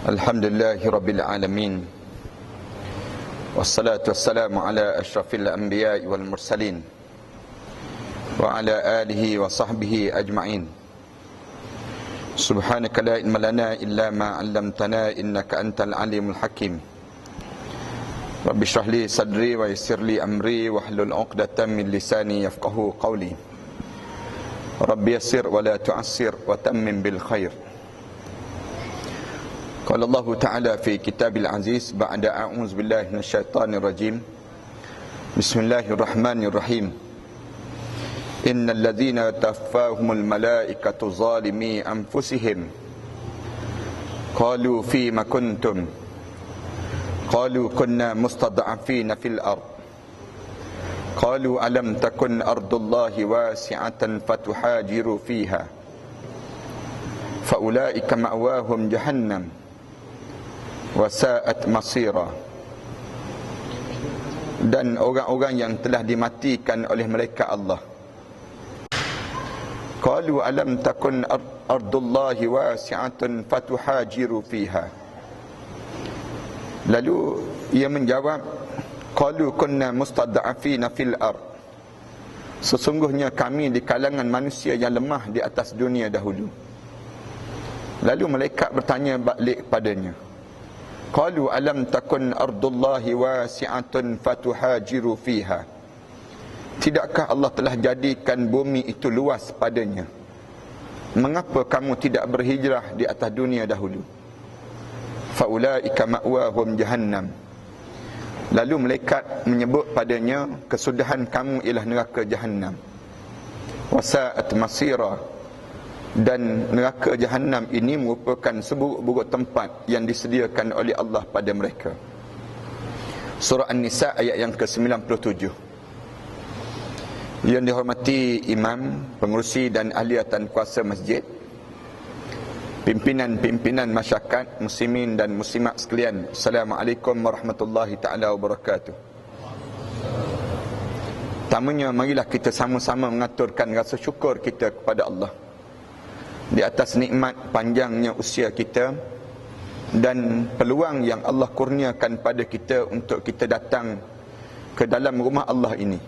Alhamdulillahi Rabbil Alamin. Wassalatu wassalamu ala ashrafil anbiya'i wal mursalin wa ala alihi wa sahbihi ajma'in. Subhanaka la ilma lana illa ma 'allamtana innaka antal alimul hakim. Rabbi shrah li sadri wa yassir li amri wahlul 'uqdatam min lisani yafqahu qawli. Rabbi yassir wa la tu'assir wa tammim bil khair. Qala Allah Ta'ala fi kitabil aziz ba'da a'udzu billahi minasyaitonir rajim. Bismillahirrahmanirrahim. Innal ladzina tawaffahumul malaikatu zalimi anfusihim qalu fima kuntum qalu kunna mustad'afina fil ard qalu alam takun ardullahi wasi'atan fatuhajiru fiha faulaika ma'wahum jahannam wasa'at masira. Dan orang-orang yang telah dimatikan oleh malaikat Allah, qalu alam takun ardullahi wasi'atun fatuhajiru fiha. Lalu ia menjawab, qalu kunna mustad'afina fil ard. Sesungguhnya kami di kalangan manusia yang lemah di atas dunia dahulu. Lalu malaikat bertanya balik padanya, qalu alam takun ardullahi wasi'atun fatuhajiru fiha. Tidakkah Allah telah jadikan bumi itu luas padanya? Mengapa kamu tidak berhijrah di atas dunia dahulu? Faulaika ma'wahum jahannam. Lalu malaikat menyebut padanya, kesudahan kamu ialah neraka jahannam. Wasa'at masira. Dan neraka jahannam ini merupakan seburuk-buruk tempat yang disediakan oleh Allah pada mereka. Surah An-Nisa ayat yang ke-97. Yang dihormati imam, pengerusi dan ahliatan kuasa masjid, pimpinan-pimpinan masyarakat, muslimin dan muslimat sekalian, Assalamualaikum warahmatullahi ta'ala wabarakatuh. Pertamanya, marilah kita sama-sama mengaturkan rasa syukur kita kepada Allah di atas nikmat panjangnya usia kita dan peluang yang Allah kurniakan pada kita untuk kita datang ke dalam rumah Allah ini.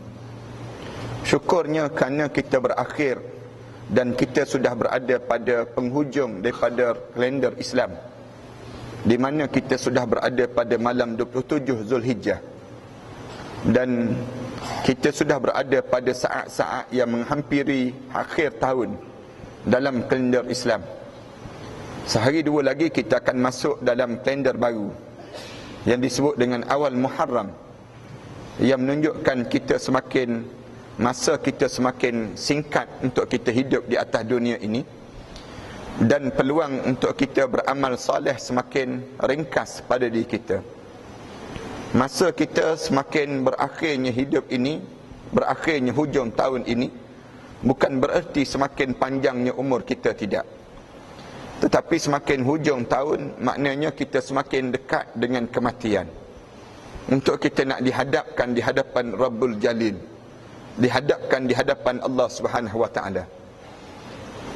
Syukurnya kerana kita berakhir dan kita sudah berada pada penghujung daripada kalender Islam, di mana kita sudah berada pada malam 27 Zulhijjah, dan kita sudah berada pada saat-saat yang menghampiri akhir tahun dalam kalender Islam. Sehari dua lagi kita akan masuk dalam kalender baru yang disebut dengan awal Muharram, yang menunjukkan kita masa kita semakin singkat untuk kita hidup di atas dunia ini, dan peluang untuk kita beramal soleh semakin ringkas pada diri kita. Masa kita semakin berakhirnya hidup ini, berakhirnya hujung tahun ini, bukan bererti semakin panjangnya umur kita, tidak. Tetapi semakin hujung tahun, maknanya kita semakin dekat dengan kematian. Untuk kita nak dihadapkan di hadapan Rabbul Jalil, dihadapkan di hadapan Allah Subhanahu wa ta'ala.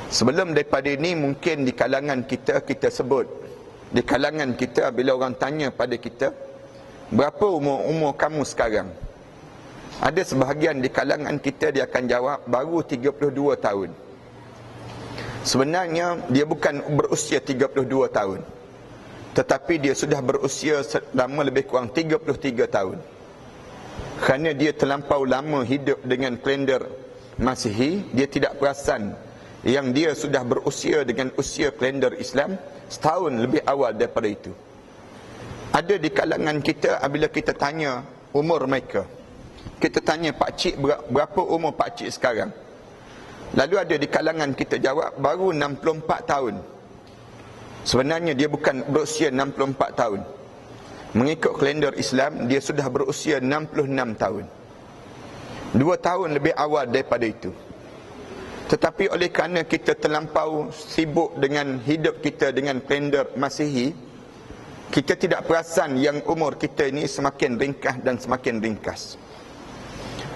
Sebelum daripada ini, mungkin di kalangan kita, kita sebut, di kalangan kita, bila orang tanya pada kita, berapa umur kamu sekarang? Ada sebahagian di kalangan kita, dia akan jawab, baru 32 tahun. Sebenarnya dia bukan berusia 32 tahun, tetapi dia sudah berusia selama lebih kurang 33 tahun. Kerana dia terlampau lama hidup dengan kalender Masihi, dia tidak perasan yang dia sudah berusia dengan usia kalender Islam setahun lebih awal daripada itu. Ada di kalangan kita, apabila kita tanya umur mereka, kita tanya, pakcik berapa umur pakcik sekarang? Lalu ada di kalangan kita jawab, baru 64 tahun. Sebenarnya dia bukan berusia 64 tahun. Mengikut kalender Islam, dia sudah berusia 66 tahun. 2 tahun lebih awal daripada itu. Tetapi oleh kerana kita terlampau sibuk dengan hidup kita dengan kalender Masihi, kita tidak perasan yang umur kita ini semakin ringkas dan semakin ringkas.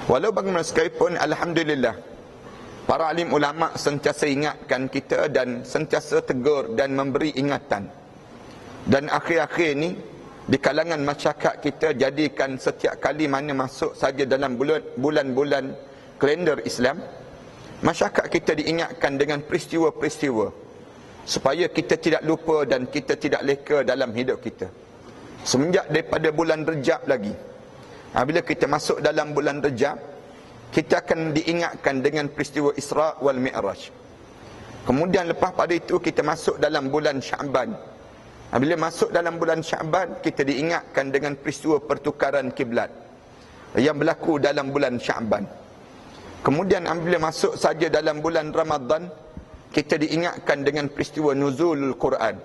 Walau bagaimana sekalipun, alhamdulillah, para alim ulama sentiasa ingatkan kita dan sentiasa tegur dan memberi ingatan Dan akhir-akhir ni di kalangan masyarakat kita jadikan setiap kali mana masuk saja dalam bulan-bulan kalender Islam, masyarakat kita diingatkan dengan peristiwa-peristiwa supaya kita tidak lupa dan kita tidak leka dalam hidup kita. Semenjak daripada bulan Rejab lagi, bila kita masuk dalam bulan Rejab, kita akan diingatkan dengan peristiwa Isra wal Mi'raj. Kemudian lepas pada itu kita masuk dalam bulan Sya'ban. Bila masuk dalam bulan Sya'ban, kita diingatkan dengan peristiwa pertukaran kiblat yang berlaku dalam bulan Sya'ban. Kemudian bila masuk saja dalam bulan Ramadan, kita diingatkan dengan peristiwa nuzulul Quran.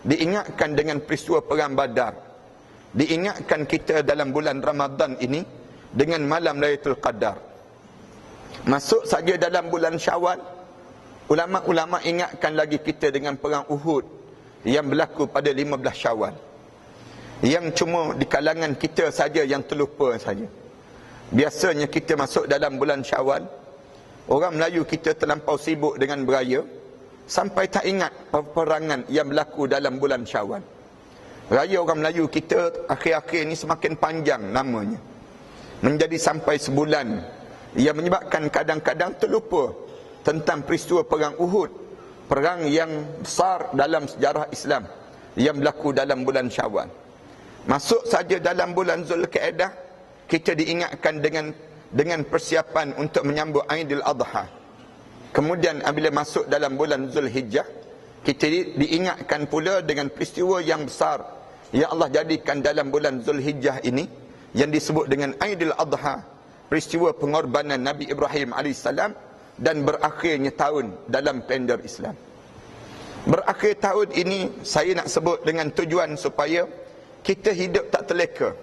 Diingatkan dengan peristiwa perang Badar. Diingatkan kita dalam bulan Ramadan ini dengan malam Lailatul Qadar. Masuk saja dalam bulan Syawal, ulama-ulama ingatkan lagi kita dengan perang Uhud yang berlaku pada 15 Syawal. Yang cuma di kalangan kita saja yang terlupa saja. Biasanya kita masuk dalam bulan Syawal, orang Melayu kita terlampau sibuk dengan beraya sampai tak ingat peperangan yang berlaku dalam bulan Syawal. Raya orang Melayu kita akhir-akhir ini semakin panjang namanya, menjadi sampai sebulan, yang menyebabkan kadang-kadang terlupa tentang peristiwa perang Uhud, perang yang besar dalam sejarah Islam yang berlaku dalam bulan Syawal. Masuk saja dalam bulan Zulkaidah, kita diingatkan dengan persiapan untuk menyambut Aidil Adha. Kemudian apabila masuk dalam bulan Zulhijjah, kita diingatkan pula dengan peristiwa yang besar yang Allah jadikan dalam bulan Zulhijjah ini, yang disebut dengan Aidil Adha, peristiwa pengorbanan Nabi Ibrahim AS, dan berakhirnya tahun dalam kalender Islam. Berakhir tahun ini saya nak sebut dengan tujuan supaya kita hidup tak terleka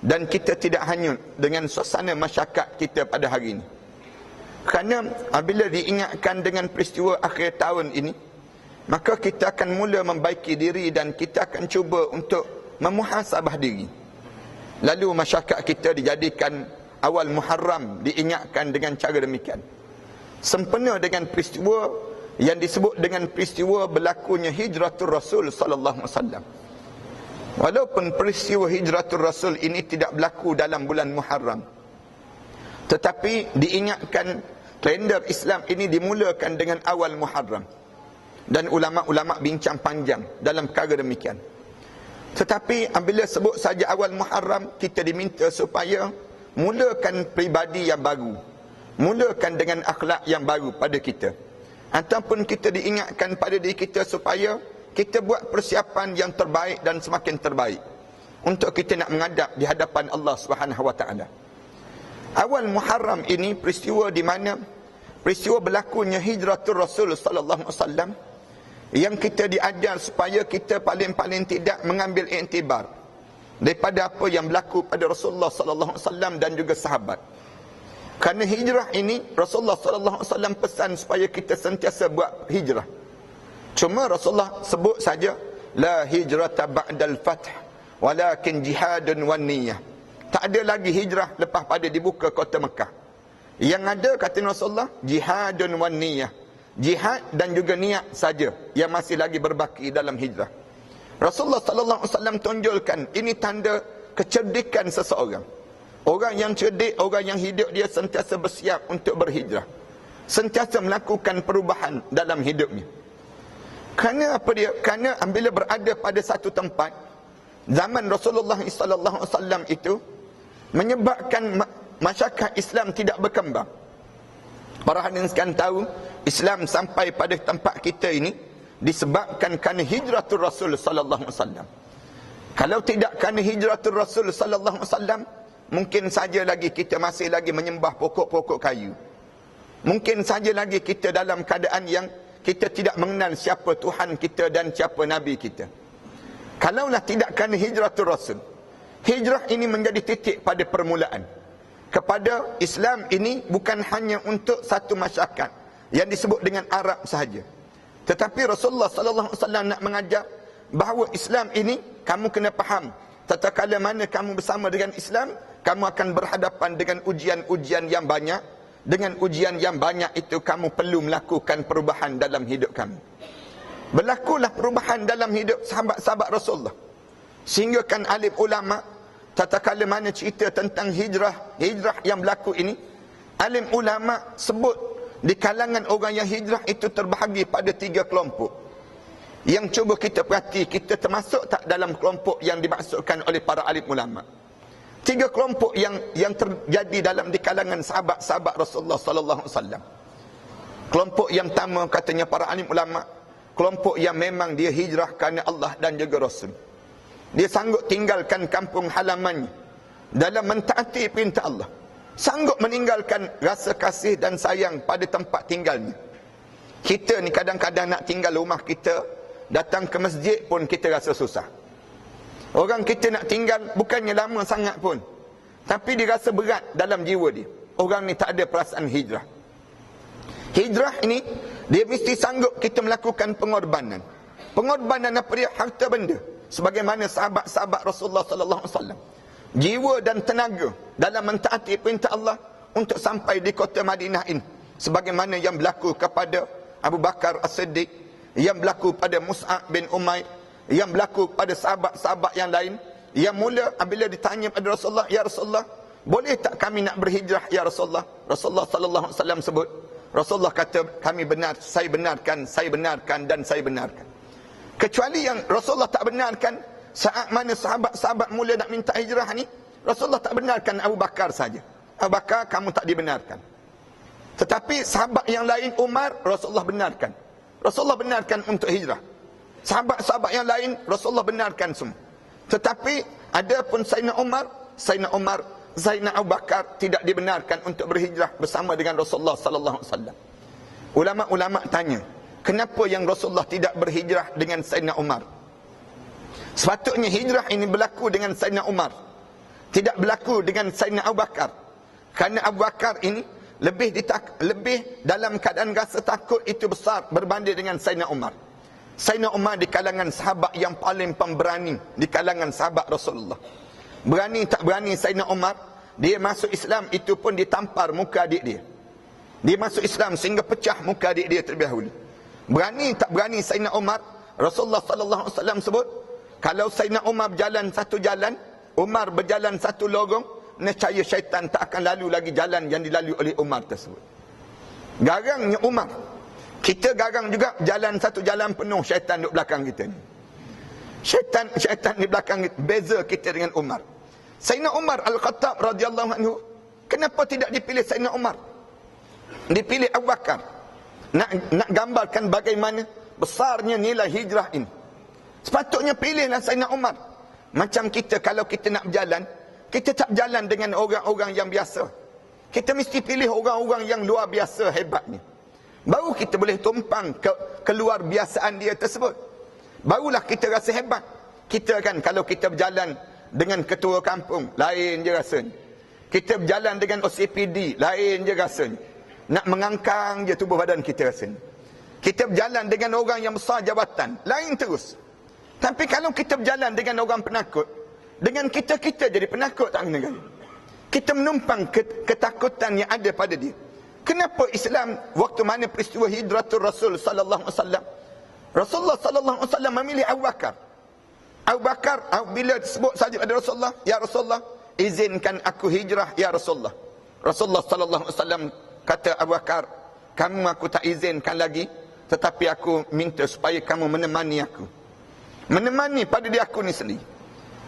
dan kita tidak hanyut dengan suasana masyarakat kita pada hari ini. Kerana apabila diingatkan dengan peristiwa akhir tahun ini, maka kita akan mula membaiki diri dan kita akan cuba untuk memuhasabah diri. Lalu masyarakat kita dijadikan awal Muharram diingatkan dengan cara demikian. Sempena dengan peristiwa yang disebut dengan peristiwa berlakunya hijratul Rasul sallallahu alaihi wasallam. Walaupun peristiwa hijratul Rasul ini tidak berlaku dalam bulan Muharram, tetapi diingatkan kalender Islam ini dimulakan dengan awal Muharram. Dan ulama-ulama bincang panjang dalam perkara demikian. Tetapi apabila sebut saja awal Muharram, kita diminta supaya mulakan pribadi yang baru, mulakan dengan akhlak yang baru pada kita. Ataupun kita diingatkan pada diri kita supaya kita buat persiapan yang terbaik dan semakin terbaik untuk kita nak menghadap di hadapan Allah Subhanahu Wa Taala. Awal Muharram ini peristiwa di mana peristiwa berlakunya hijratul Rasul sallallahu alaihi wasallam, yang kita diajar supaya kita paling-paling tidak mengambil iktibar daripada apa yang berlaku pada Rasulullah sallallahu alaihi wasallam dan juga sahabat. Kerana hijrah ini Rasulullah sallallahu alaihi wasallam pesan supaya kita sentiasa buat hijrah. Cuma Rasulullah sebut saja la hijrata ba'dal fath walakin jihadun wan niyyah. Tak ada lagi hijrah lepas pada dibuka kota Mekah. Yang ada kata Rasulullah jihadun wan niyyah. Jihad dan juga niat saja yang masih lagi berbaki dalam hijrah. Rasulullah sallallahu alaihi wasallam tunjulkan ini tanda kecerdikan seseorang. Orang yang cerdik, orang yang hidup dia sentiasa bersiap untuk berhijrah, sentiasa melakukan perubahan dalam hidupnya. Kerana apa dia? Kerana bila berada pada satu tempat, zaman Rasulullah sallallahu alaihi wasallam itu menyebabkan masyarakat Islam tidak berkembang. Para hadirin sekalian tahu, Islam sampai pada tempat kita ini disebabkan kerana hijratul Rasul sallallahu alaihi wasallam. Kalau tidak kerana hijratul Rasul sallallahu alaihi wasallam, mungkin saja lagi kita masih lagi menyembah pokok-pokok kayu. Mungkin saja lagi kita dalam keadaan yang kita tidak mengenal siapa Tuhan kita dan siapa Nabi kita. Kalaulah tidak kerana hijratul Rasul, hijrah ini menjadi titik pada permulaan. Kepada Islam ini bukan hanya untuk satu masyarakat yang disebut dengan Arab sahaja. Tetapi Rasulullah sallallahu alaihi wasallam nak mengajar bahawa Islam ini kamu kena faham, tatkala mana kamu bersama dengan Islam, kamu akan berhadapan dengan ujian-ujian yang banyak. Dengan ujian yang banyak itu kamu perlu melakukan perubahan dalam hidup kamu. Berlakulah perubahan dalam hidup sahabat-sahabat Rasulullah. Sehingga kan alim ulama, tatkala mana cerita tentang hijrah yang berlaku ini, alim ulama sebut di kalangan orang yang hijrah itu terbahagi pada 3 kelompok. Yang cuba kita perhati, kita termasuk tak dalam kelompok yang dimaksudkan oleh para alim ulama. 3 kelompok yang terjadi di kalangan sahabat-sahabat Rasulullah sallallahu alaihi wasallam. Kelompok yang pertama katanya para alim ulama, kelompok yang memang dia hijrah kerana Allah dan juga Rasul. Dia sanggup tinggalkan kampung halamannya dalam mentaati perintah Allah. Sanggup meninggalkan rasa kasih dan sayang pada tempat tinggalnya. Kita ni kadang-kadang nak tinggal rumah kita, datang ke masjid pun kita rasa susah. Orang kita nak tinggal bukannya lama sangat pun, tapi dia rasa berat dalam jiwa dia. Orang ni tak ada perasaan hijrah. Hijrah ini, dia mesti sanggup kita melakukan pengorbanan. Pengorbanan apa dia? Harta benda. Sebagaimana sahabat-sahabat Rasulullah sallallahu alaihi wasallam. Jiwa dan tenaga dalam mentaati perintah Allah untuk sampai di kota Madinah ini. Sebagaimana yang berlaku kepada Abu Bakar As-Siddiq, yang berlaku pada Mus'ab bin Umair, yang berlaku pada sahabat-sahabat yang lain. Yang mula apabila ditanya pada Rasulullah, "Ya Rasulullah, boleh tak kami nak berhijrah ya Rasulullah?" Rasulullah sallallahu alaihi wasallam sebut, Rasulullah kata, "Kami benar, saya benarkan dan saya benarkan." Kecuali yang Rasulullah tak benarkan, saat mana sahabat-sahabat mula nak minta hijrah ni, Rasulullah tak benarkan Abu Bakar saja. Abu Bakar, kamu tak dibenarkan. Tetapi sahabat yang lain, Umar, Rasulullah benarkan. Rasulullah benarkan untuk hijrah. Sahabat-sahabat yang lain, Rasulullah benarkan semua. Tetapi ada pun Sayyidina Umar, Sayyidina Abu Bakar tidak dibenarkan untuk berhijrah bersama dengan Rasulullah sallallahu alaihi wasallam. Ulama-ulama tanya, kenapa yang Rasulullah tidak berhijrah dengan Sayyidina Umar? Sepatutnya hijrah ini berlaku dengan Sayyidina Umar, tidak berlaku dengan Sayyidina Abu Bakar. Kerana Abu Bakar ini lebih dalam keadaan rasa takut itu besar berbanding dengan Sayyidina Umar. Sayyidina Umar di kalangan sahabat yang paling pemberani di kalangan sahabat Rasulullah. Berani tak berani Sayyidina Umar, dia masuk Islam itu pun ditampar muka adik dia. Dia masuk Islam sehingga pecah muka adik dia terlebih dahulu. Berani tak berani Sayyidina Umar, Rasulullah sallallahu alaihi wasallam sebut, kalau Sayyidina Umar berjalan satu jalan, Umar berjalan satu lorong, nescaya syaitan tak akan lalu lagi jalan yang dilalui oleh Umar tersebut. Garangnya Umar. Kita garang juga jalan satu jalan penuh syaitan duduk belakang kita ni. Syaitan di belakang kita. Beza kita dengan Umar. Sayyidina Umar Al-Khattab radhiyallahu anhu, kenapa tidak dipilih Sayyidina Umar? Dipilih Abu Bakar. Nak gambarkan bagaimana besarnya nilai hijrah ini. Sepatutnya pilihlah Sayyidina Umar. Macam kita, kalau kita nak berjalan, kita tak berjalan dengan orang-orang yang biasa. Kita mesti pilih orang-orang yang luar biasa hebatnya. Baru kita boleh tumpang keluar biasaan dia tersebut. Barulah kita rasa hebat. Kita kan kalau kita berjalan dengan ketua kampung, lain je rasanya. Kita berjalan dengan OCPD, lain je rasanya. Nak mengangkang je tubuh badan kita rasanya. Kita berjalan dengan orang yang besar jabatan, lain terus. Tapi kalau kita berjalan dengan orang penakut, dengan kita jadi penakut tak kena gaya. Kita menumpang ketakutan yang ada pada dia. Kenapa Islam waktu mana peristiwa hijratul Rasul sallallahu alaihi wasallam, Rasulullah sallallahu alaihi wasallam memilih Abu Bakar. Abu Bakar bila sebut saja ada Rasulullah, "Ya Rasulullah, izinkan aku hijrah ya Rasulullah." Rasulullah sallallahu alaihi wasallam kata Abu Bakar, "Kamu aku tak izinkan lagi, tetapi aku minta supaya kamu menemani aku." Menemani pada dia aku ni sendiri.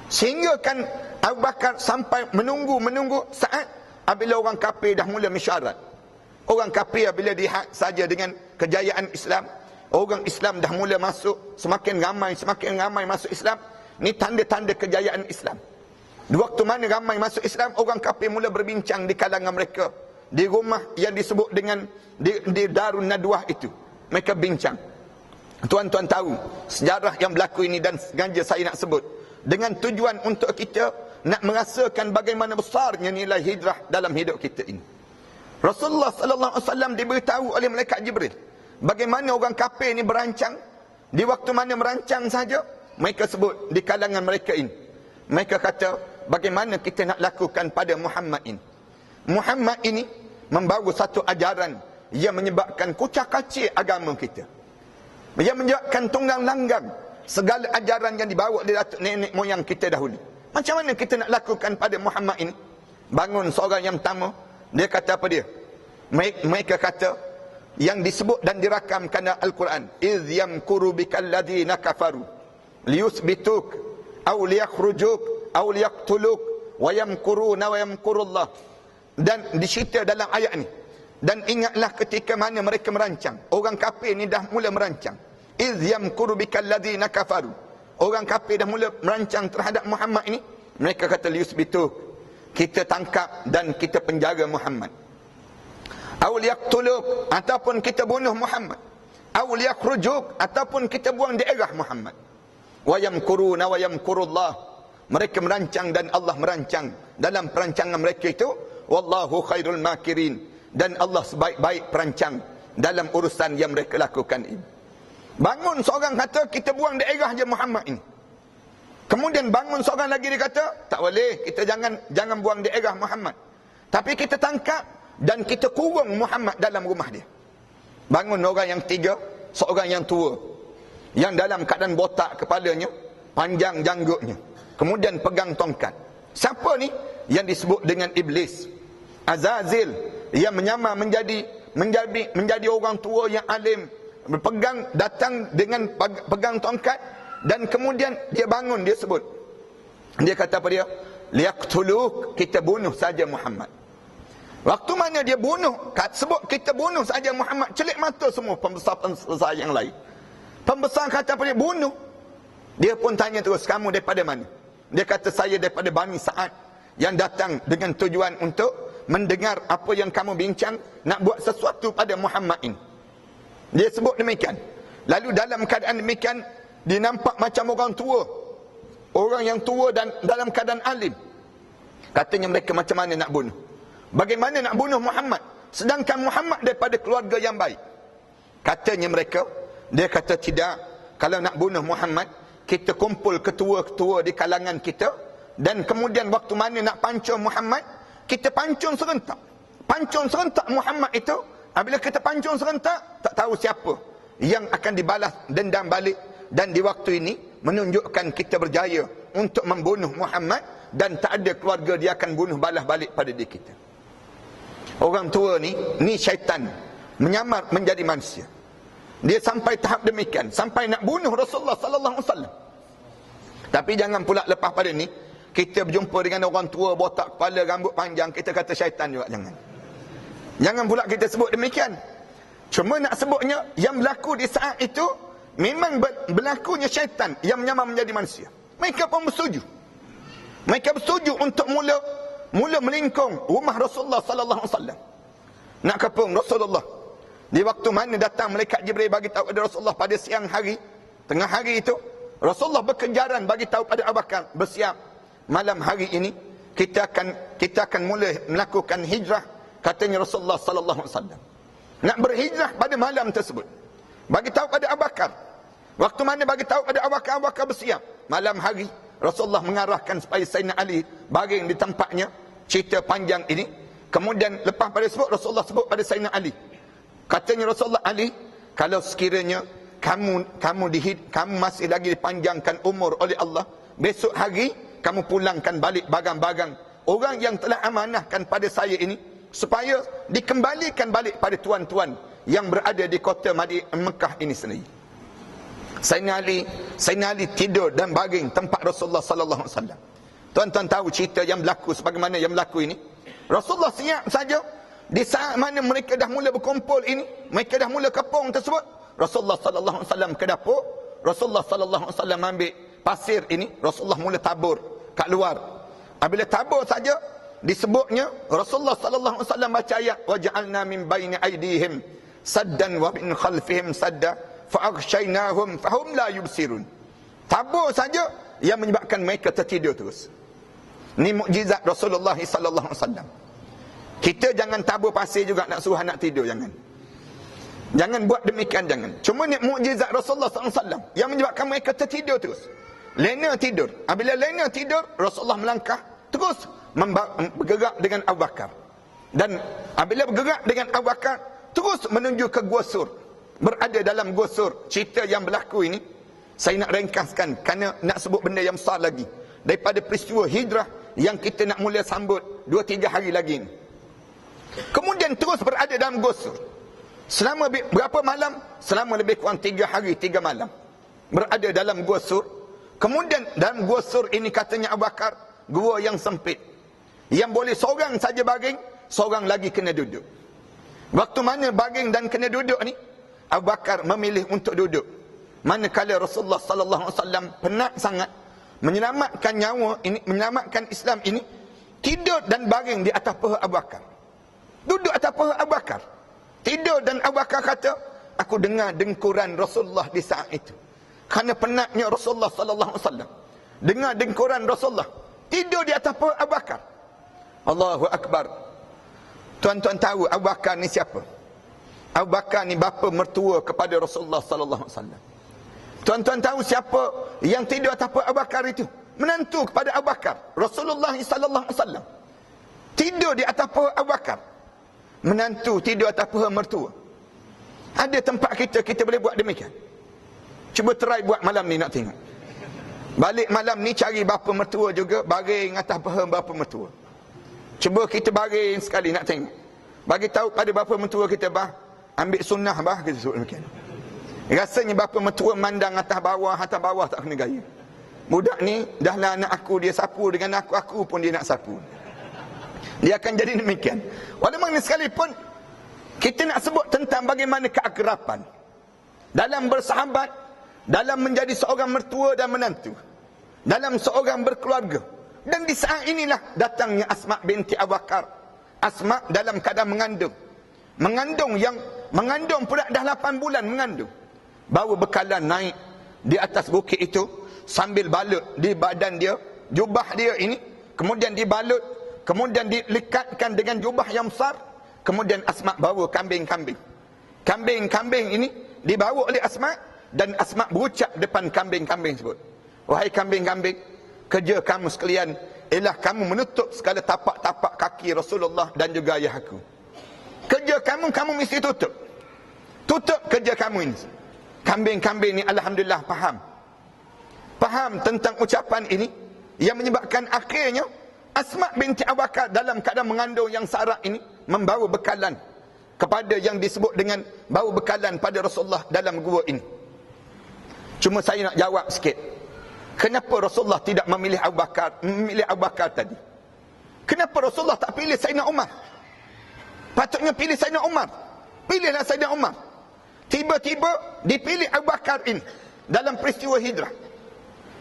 Sehingga kan Abu Bakar sampai menunggu saat apabila orang kafir dah mula mesyuarat. Orang kafir bila dilihat saja dengan kejayaan Islam, orang Islam dah mula masuk, semakin ramai masuk Islam, ni tanda-tanda kejayaan Islam. Di waktu mana ramai masuk Islam, orang kafir mula berbincang di kalangan mereka, di rumah yang disebut dengan di Darun Nadwah itu. Mereka bincang. Tuan-tuan tahu sejarah yang berlaku ini, dan sengaja saya nak sebut dengan tujuan untuk kita nak merasakan bagaimana besarnya nilai hijrah dalam hidup kita ini. Rasulullah sallallahu alaihi wasallam diberitahu oleh malaikat Jibril bagaimana orang kafir ini berancang. Di waktu mana merancang saja, mereka sebut di kalangan mereka ini, mereka kata, bagaimana kita nak lakukan pada Muhammad ini. Muhammad ini membawa satu ajaran yang menyebabkan kucak-kacir agama kita. Yang menjadikan tunggang langgang segala ajaran yang dibawa oleh datuk nenek moyang kita dahulu. Macam mana kita nak lakukan pada Muhammad ini? Bangun seorang yang pertama, dia kata apa dia? Mereka kata, yang disebut dan dirakamkan dalam Al-Quran, idh yamkuru bikal ladhina kafaru liyusbituk aw liyakhrujuk aw liyaqtuluk wa yamkuruna wa yamkurullah. Dan dicerita dalam ayat ni, dan ingatlah ketika mana mereka merancang, orang kafir ni dah mula merancang, idh yamkuru bikal ladhina kafaru, orang kafir dah mula merancang terhadap Muhammad ini. Mereka kata liyusbituk, kita tangkap dan kita penjara Muhammad, aw liyaqtuluk, ataupun kita bunuh Muhammad, aw liyakhrujuk, ataupun kita buang daerah Muhammad. Wa yamkuruna wa yamkurullah, mereka merancang dan Allah merancang. Dalam perancangan mereka itu, wallahu khairul makirin, dan Allah sebaik-baik perancang dalam urusan yang mereka lakukan ini. Bangun seorang kata kita buang daerah je Muhammad ini. Kemudian bangun seorang lagi dia kata tak boleh, kita jangan buang daerah Muhammad, tapi kita tangkap dan kita kurung Muhammad dalam rumah dia. Bangun orang yang tiga, seorang yang tua, yang dalam keadaan botak kepalanya, panjang janggutnya, kemudian pegang tongkat. Siapa ni? Yang disebut dengan iblis, Azazil, yang menyamar menjadi orang tua yang alim, berpegang, datang dengan pegang tongkat. Dan kemudian dia bangun, dia sebut, dia kata apa dia? Liyaqtuluk, kita bunuh saja Muhammad. Waktu mana dia bunuh, sebut kita bunuh saja Muhammad, celik mata semua pembesar-pembesar yang lain. Pembesar kata apa dia? Bunuh. Dia pun tanya terus, kamu daripada mana? Dia kata, saya daripada Bani Sa'ad, yang datang dengan tujuan untuk mendengar apa yang kamu bincang, nak buat sesuatu pada Muhammad ini. Dia sebut demikian. Lalu dalam keadaan demikian, dia nampak macam orang tua, orang yang tua dan dalam keadaan alim. Katanya mereka, macam mana nak bunuh? Bagaimana nak bunuh Muhammad, sedangkan Muhammad daripada keluarga yang baik? Katanya mereka, dia kata tidak, kalau nak bunuh Muhammad, kita kumpul ketua-ketua di kalangan kita, dan kemudian waktu mana nak pancung Muhammad, kita pancung serentak. Pancung serentak Muhammad itu. Apabila kita pancung serentak, tak tahu siapa yang akan dibalas dendam balik. Dan di waktu ini menunjukkan kita berjaya untuk membunuh Muhammad, dan tak ada keluarga dia akan bunuh balas balik pada diri kita. Orang tua ni syaitan menyamar menjadi manusia. Dia sampai tahap demikian, sampai nak bunuh Rasulullah sallallahu alaihi wasallam. Tapi jangan pula lepas pada ni kita berjumpa dengan orang tua botak kepala rambut panjang, kita kata syaitan juga, jangan. Jangan pula kita sebut demikian. Cuma nak sebutnya yang berlaku di saat itu memang berlakunya syaitan yang menyamar menjadi manusia. Mereka pun bersetuju. Mereka bersetuju untuk mula melingkung rumah Rasulullah sallallahu alaihi wasallam. Nak kepung Rasulullah. Di waktu mana datang malaikat Jibril bagi tahu kepada Rasulullah pada siang hari, tengah hari itu, Rasulullah berkejaran bagi tahu pada Abu Bakar, bersiap malam hari ini kita akan mula melakukan hijrah, katanya Rasulullah sallallahu alaihi wasallam. Nak berhijrah pada malam tersebut. Bagi tahu pada Abu Bakar. Waktu mana bagi tahu pada Abu Bakar bersiap. Malam hari Rasulullah mengarahkan supaya Sayyidina Ali baring di tempatnya. Cerita panjang ini. Kemudian lepas pada sebut, Rasulullah sebut pada Sayyidina Ali. Katanya Rasulullah, Ali, kalau sekiranya kamu masih lagi dipanjangkan umur oleh Allah, besok hari kamu pulangkan balik bagang-bagang orang yang telah amanahkan pada saya ini, supaya dikembalikan balik pada tuan-tuan yang berada di kota Mekah ini sendiri. Sayyidina Ali tidur dan baring tempat Rasulullah sallallahu alaihi wasallam. Tuan-tuan tahu cerita yang berlaku sebagaimana yang berlaku ini. Rasulullah siap saja di saat mana mereka dah mula berkumpul ini, mereka dah mula kepung tersebut, Rasulullah sallallahu alaihi wasallam ke dapur. Rasulullah sallallahu alaihi wasallam ambil pasir ini, Rasulullah mula tabur kat luar. Apabila tabur saja, disebutnya Rasulullah sallallahu alaihi wasallam baca ayat, waja'alna min baini aydihim saddan wa min khalfihim sadda fa'aghshaynahum fahum la yubsirun. Tabur saja yang menyebabkan mereka tertidur terus. Ini mukjizat Rasulullah sallallahu alaihi wasallam. Kita jangan tabur pasir juga nak suruh anak tidur, jangan. Jangan buat demikian, jangan. Cuma ni mukjizat Rasulullah sallallahu alaihi wasallam yang menyebabkan mereka tertidur terus. Lena tidur. Apabila lena tidur, Rasulullah melangkah terus bergerak dengan Abu Bakar. Dan apabila bergerak dengan Abu Bakar, terus menuju ke Gua Sur. berada dalam gosur. Cerita yang berlaku ini saya nak ringkaskan kerana nak sebut benda yang besar lagi daripada peristiwa hijrah yang kita nak mula sambut 2-3 hari lagi ni. Kemudian terus berada dalam gosur selama berapa malam? Selama lebih kurang 3 hari 3 malam berada dalam gosur. Kemudian dalam gosur ini katanya Abu Bakar, gua yang sempit, yang boleh seorang saja baring, seorang lagi kena duduk. Waktu mana baring dan kena duduk ni, Abu Bakar memilih untuk duduk. Manakala Rasulullah sallallahu alaihi wasallam penat sangat menyelamatkan nyawa ini, menyelamatkan Islam ini, tidur dan baring di atas paha Abu Bakar. Duduk atas paha Abu Bakar. Tidur dan Abu Bakar kata, aku dengar dengkuran Rasulullah di saat itu. Kerana penatnya Rasulullah sallallahu alaihi wasallam. Dengar dengkuran Rasulullah. Tidur di atas paha Abu Bakar. Allahu Akbar. Tuan-tuan tahu Abu Bakar ni siapa? Abu Bakar ni bapa mertua kepada Rasulullah sallallahu alaihi wasallam. Tuan-tuan tahu siapa yang tidur atas paha Abu Bakar itu? Menantu kepada Abu Bakar, Rasulullah sallallahu alaihi wasallam. Tidur di atas paha Abu Bakar. Menantu tidur atas paha mertua. Ada tempat kita boleh buat demikian. Cuba try buat malam ni nak tengok. Balik malam ni cari bapa mertua juga, baring atas paha bapa mertua. Cuba kita baring sekali nak tengok. Bagi tahu pada bapa mertua kita, bah, ambil sunnah bah, kita sebut demikian. Rasanya bapa mertua mandang atas bawah tak kena gaya. Budak ni dah lah anak aku, dia sapu dengan aku pun dia nak sapu. Dia akan jadi demikian. Walau mana sekalipun kita nak sebut tentang bagaimana keakraban dalam bersahabat, dalam menjadi seorang mertua dan menantu, dalam seorang berkeluarga. Dan di saat inilah datangnya Asma binti Abu Bakar. Asma dalam keadaan mengandung pula dah 8 bulan mengandung. Bawa bekalan naik di atas bukit itu sambil balut di badan dia, jubah dia ini, kemudian dibalut, kemudian dilekatkan dengan jubah yang besar. Kemudian Asma bawa kambing-kambing. Kambing-kambing ini dibawa oleh Asma, dan Asma berucap depan kambing-kambing tersebut, wahai kambing-kambing, kerja kamu sekalian ialah kamu menutup segala tapak-tapak kaki Rasulullah dan juga ayah aku. Kerja kamu mesti tutup. Tutup kerja kamu ini. Kambing-kambing ni alhamdulillah faham tentang ucapan ini, yang menyebabkan akhirnya Asma binti Abu Bakar dalam keadaan mengandung yang sarak ini membawa bekalan kepada yang disebut dengan bawa bekalan pada Rasulullah dalam gua ini. Cuma saya nak jawab sikit. Kenapa Rasulullah tidak memilih Abu Bakar tadi? Kenapa Rasulullah tak pilih Sayyidina Umar? Patutnya pilih Sayyidina Umar. Pilihlah Sayyidina Umar. Tiba-tiba dipilih Abu Bakar ini dalam peristiwa hijrah.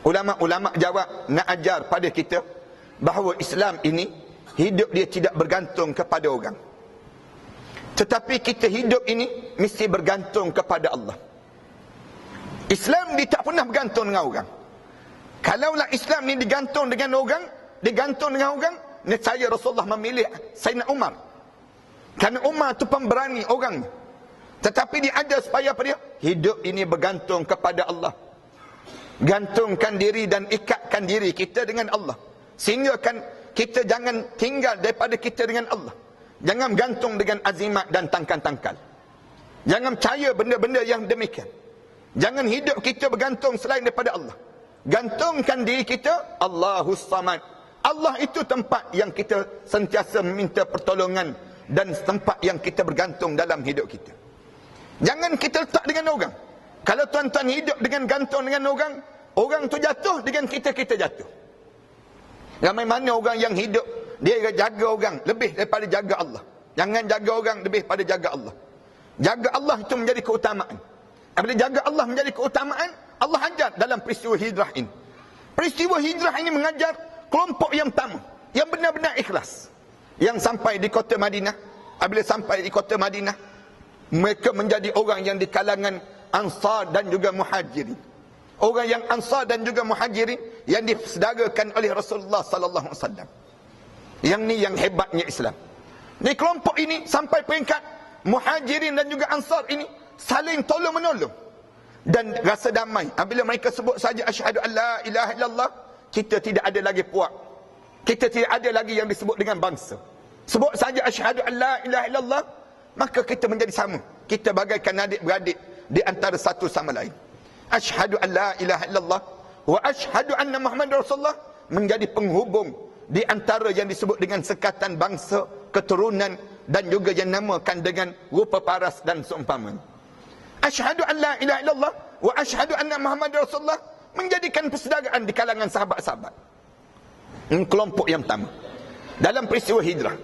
Ulama-ulama jawab, nak ajar pada kita bahawa Islam ini hidup dia tidak bergantung kepada orang, tetapi kita hidup ini mesti bergantung kepada Allah. Islam dia tak pernah bergantung dengan orang. Kalaulah Islam ni digantung dengan orang, nescaya Rasulullah memilih Sayyidina Umar. Kerana Umar tu pemberani orangnya. Tetapi dia ada supaya apa dia? Hidup ini bergantung kepada Allah. Gantungkan diri dan ikatkan diri kita dengan Allah. Sehingga kan kita jangan tinggal daripada kita dengan Allah. Jangan gantung dengan azimat dan tangkal-tangkal. Jangan percaya benda-benda yang demikian. Jangan hidup kita bergantung selain daripada Allah. Gantungkan diri kita, Allahus Samad. Allah itu tempat yang kita sentiasa meminta pertolongan dan tempat yang kita bergantung dalam hidup kita. Jangan kita letak dengan orang. Kalau tuan-tuan hidup dengan gantung dengan orang, orang tu jatuh, dengan kita jatuh. Ramai mana orang yang hidup, dia jaga orang lebih daripada jaga Allah. Jangan jaga orang lebih daripada jaga Allah. Jaga Allah itu menjadi keutamaan. Apabila jaga Allah menjadi keutamaan, Allah ajar dalam peristiwa hijrah ini. Peristiwa hijrah ini mengajar kelompok yang pertama, yang benar-benar ikhlas, yang sampai di kota Madinah. Apabila sampai di kota Madinah, mereka menjadi orang yang di kalangan Ansar dan juga Muhajirin. Orang yang Ansar dan juga Muhajirin yang disedarakan oleh Rasulullah sallallahu alaihi wasallam. Yang ni yang hebatnya Islam. Di kelompok ini sampai peringkat Muhajirin dan juga Ansar ini saling tolong menolong dan rasa damai. Apabila mereka sebut saja asyhadu an la ilaha illallah, kita tidak ada lagi puak. Kita tidak ada lagi yang disebut dengan bangsa. Sebut saja asyhadu an la ilaha illallah, maka kita menjadi sama. Kita bagaikan adik-beradik di antara satu sama lain. Asyhadu an la ilaha illallah wa asyhadu anna Muhammadar Rasulullah menjadi penghubung di antara yang disebut dengan sekatan bangsa, keturunan, dan juga yang namakan dengan rupa paras dan seumpamanya. Asyhadu an la ilaha illallah wa asyhadu anna Muhammadar Rasulullah menjadikan persaudaraan di kalangan sahabat-sahabat. Kelompok yang pertama dalam peristiwa hijrah.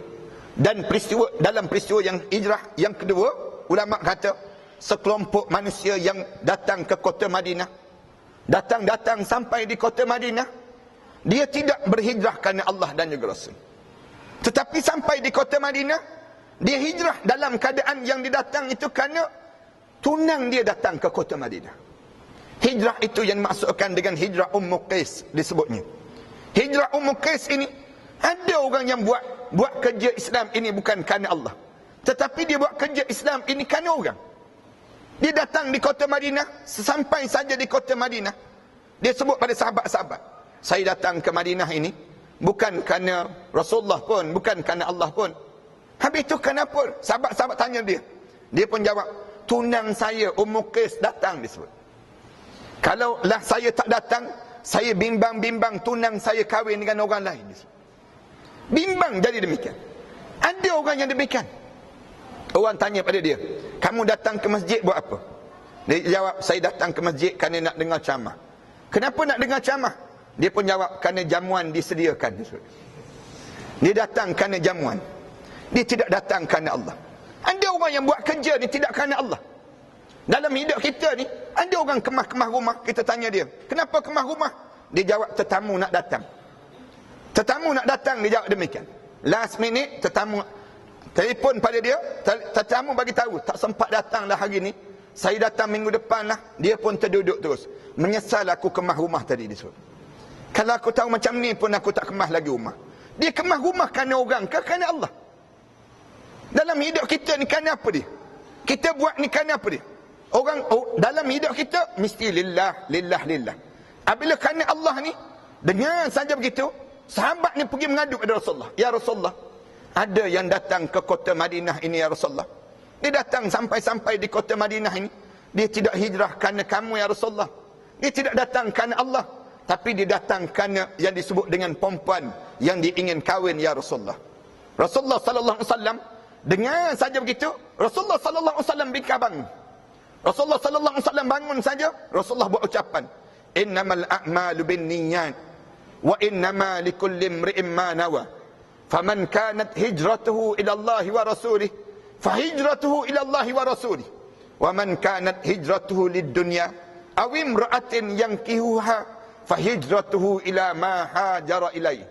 Dan dalam peristiwa yang hijrah yang kedua, ulama kata sekelompok manusia yang datang ke kota Madinah, datang sampai di kota Madinah, dia tidak berhijrah kerana Allah dan juga Rasul. Tetapi sampai di kota Madinah, dia hijrah dalam keadaan yang didatang itu kerana tunang dia datang ke kota Madinah. Hijrah itu yang dimaksudkan dengan hijrah Ummu Qais disebutnya. Hijrah Ummu Qais ini, ada orang yang buat kerja Islam ini bukan kerana Allah, tetapi dia buat kerja Islam ini kerana orang. Dia datang di kota Madinah, sampai saja di kota Madinah, dia sebut pada sahabat-sahabat, saya datang ke Madinah ini bukan kerana Rasulullah pun, bukan kerana Allah pun. Habis itu kenapa? Sahabat-sahabat tanya dia. Dia pun jawab, tunang saya Ummu Qais datang, disebut. Kalau lah saya tak datang, saya bimbang-bimbang tunang saya kahwin dengan orang lain, disebut. Bimbang jadi demikian. Ada orang yang demikian. Orang tanya pada dia, kamu datang ke masjid buat apa? Dia jawab, saya datang ke masjid kerana nak dengar ceramah. Kenapa nak dengar ceramah? Dia pun jawab, kerana jamuan disediakan. Dia datang kerana jamuan. Dia tidak datang kerana Allah. Ada orang yang buat kerja ni tidak kerana Allah. Dalam hidup kita ni, ada orang kemah-kemah rumah, kita tanya dia, kenapa kemah rumah? Dia jawab, tetamu nak datang. Tetamu nak datang, dia jawab demikian. Last minute, tetamu telefon pada dia, tetamu bagi tahu, tak sempat datang dah hari ni, saya datang minggu depan lah. Dia pun terduduk terus. Menyesal aku kemah rumah tadi, disebut. Kalau aku tahu macam ni pun aku tak kemah lagi rumah. Dia kemah rumah kerana orang ke kerana Allah? Dalam hidup kita ni kerana apa dia? Kita buat ni kerana apa dia? Dalam hidup kita mesti lillah. Apabila kerana Allah ni, dengan saja begitu, sahabat ni pergi mengadu kepada Rasulullah. Ya Rasulullah, ada yang datang ke kota Madinah ini, ya Rasulullah. Dia datang sampai di kota Madinah ini, dia tidak hijrah kerana kamu, ya Rasulullah. Dia tidak datang kerana Allah, tapi dia datang kerana yang disebut dengan perempuan yang diingin kahwin, ya Rasulullah. Rasulullah sallallahu alaihi wasallam dengar saja begitu, Rasulullah sallallahu alaihi wasallam bingkabang. Rasulullah sallallahu alaihi wasallam bangun saja, Rasulullah buat ucapan, innamal a'malu binniyat wa innama likulli imri'in ma nawa. Faman kanat hijratuhu ila Allah wa rasulih fahijratuhu ila Allah wa rasulih. Wa man kanat hijratuhu lid-dunya aw imra'atin yankihuha fahijratuhu ila ma hajara ilaih.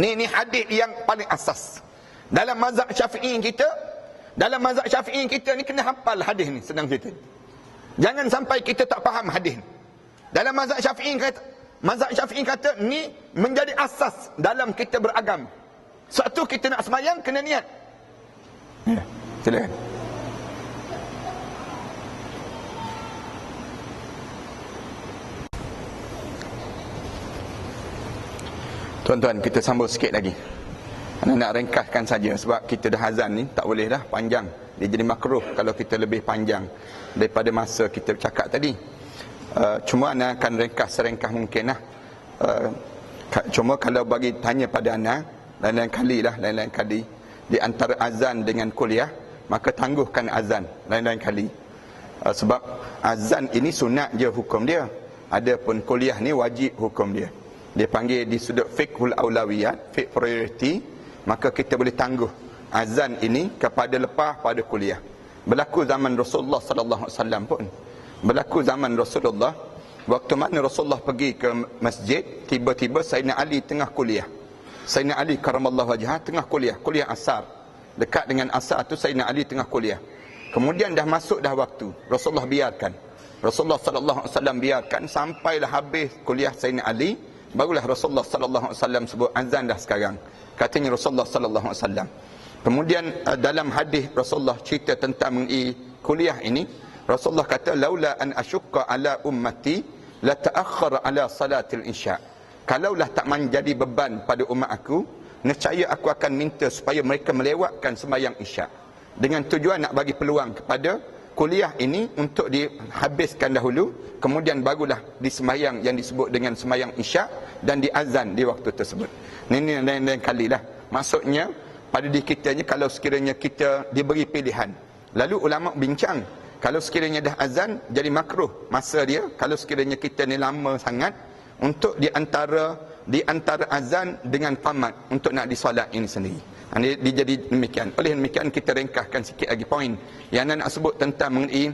Ni hadis yang paling asas. Dalam mazhab Syafi'i kita ni kena hafal hadis ni, senang cerita. Jangan sampai kita tak faham hadis ni. Dalam mazhab Syafi'i kata ni menjadi asas dalam kita beragam. Suatu kita nak sembahyang kena niat. Ya, silakan. Tuan-tuan, kita sambung sikit lagi. Nak ringkaskan saja sebab kita dah azan ni, tak boleh dah panjang. Dia jadi makruh kalau kita lebih panjang daripada masa kita bercakap tadi. Cuma Ana akan ringkas serengkah mungkin lah. Cuma kalau bagi tanya pada Ana, lain-lain kali di antara azan dengan kuliah, maka tangguhkan azan lain-lain kali. Sebab azan ini sunat je hukum dia, adapun kuliah ni wajib hukum dia. Dia panggil di sudut fiqhul aulawiyat, fiqh priority, maka kita boleh tangguh azan ini kepada lepas pada kuliah. Berlaku zaman Rasulullah sallallahu alaihi wasallam pun. Berlaku zaman Rasulullah, waktu mana Rasulullah pergi ke masjid, tiba-tiba Sayyidina Ali tengah kuliah. Sayyidina Ali karamallahu wajhah tengah kuliah asar. Dekat dengan asar tu Sayyidina Ali tengah kuliah. Kemudian dah masuk dah waktu, Rasulullah biarkan. Rasulullah sallallahu alaihi wasallam biarkan sampailah habis kuliah Sayyidina Ali, barulah Rasulullah sallallahu alaihi wasallam sebut azan dah sekarang. Katanya Rasulullah sallallahu alaihi wasallam. Kemudian dalam hadis Rasulullah cerita tentang kuliah ini, Rasulullah kata, laula an asyukka ala ummati la ta'akhkhara ala salatil isya. Kalaulah tak menjadi beban pada umat aku, nescaya aku akan minta supaya mereka melewatkan sembahyang isya, dengan tujuan nak bagi peluang kepada kuliah ini untuk dihabiskan dahulu, kemudian barulah disembahyang yang disebut dengan sembahyang isyak dan diazan di waktu tersebut. Ini lain-lain kalilah. Maksudnya pada diri kita ni, kalau sekiranya kita diberi pilihan, lalu ulama bincang, kalau sekiranya dah azan jadi makruh masa dia, kalau sekiranya kita ni lama sangat untuk di antara azan dengan qamat untuk nak disolat ini sendiri. Dia jadi demikian. Oleh demikian kita ringkaskan sikit lagi poin yang nak sebut tentang mengenai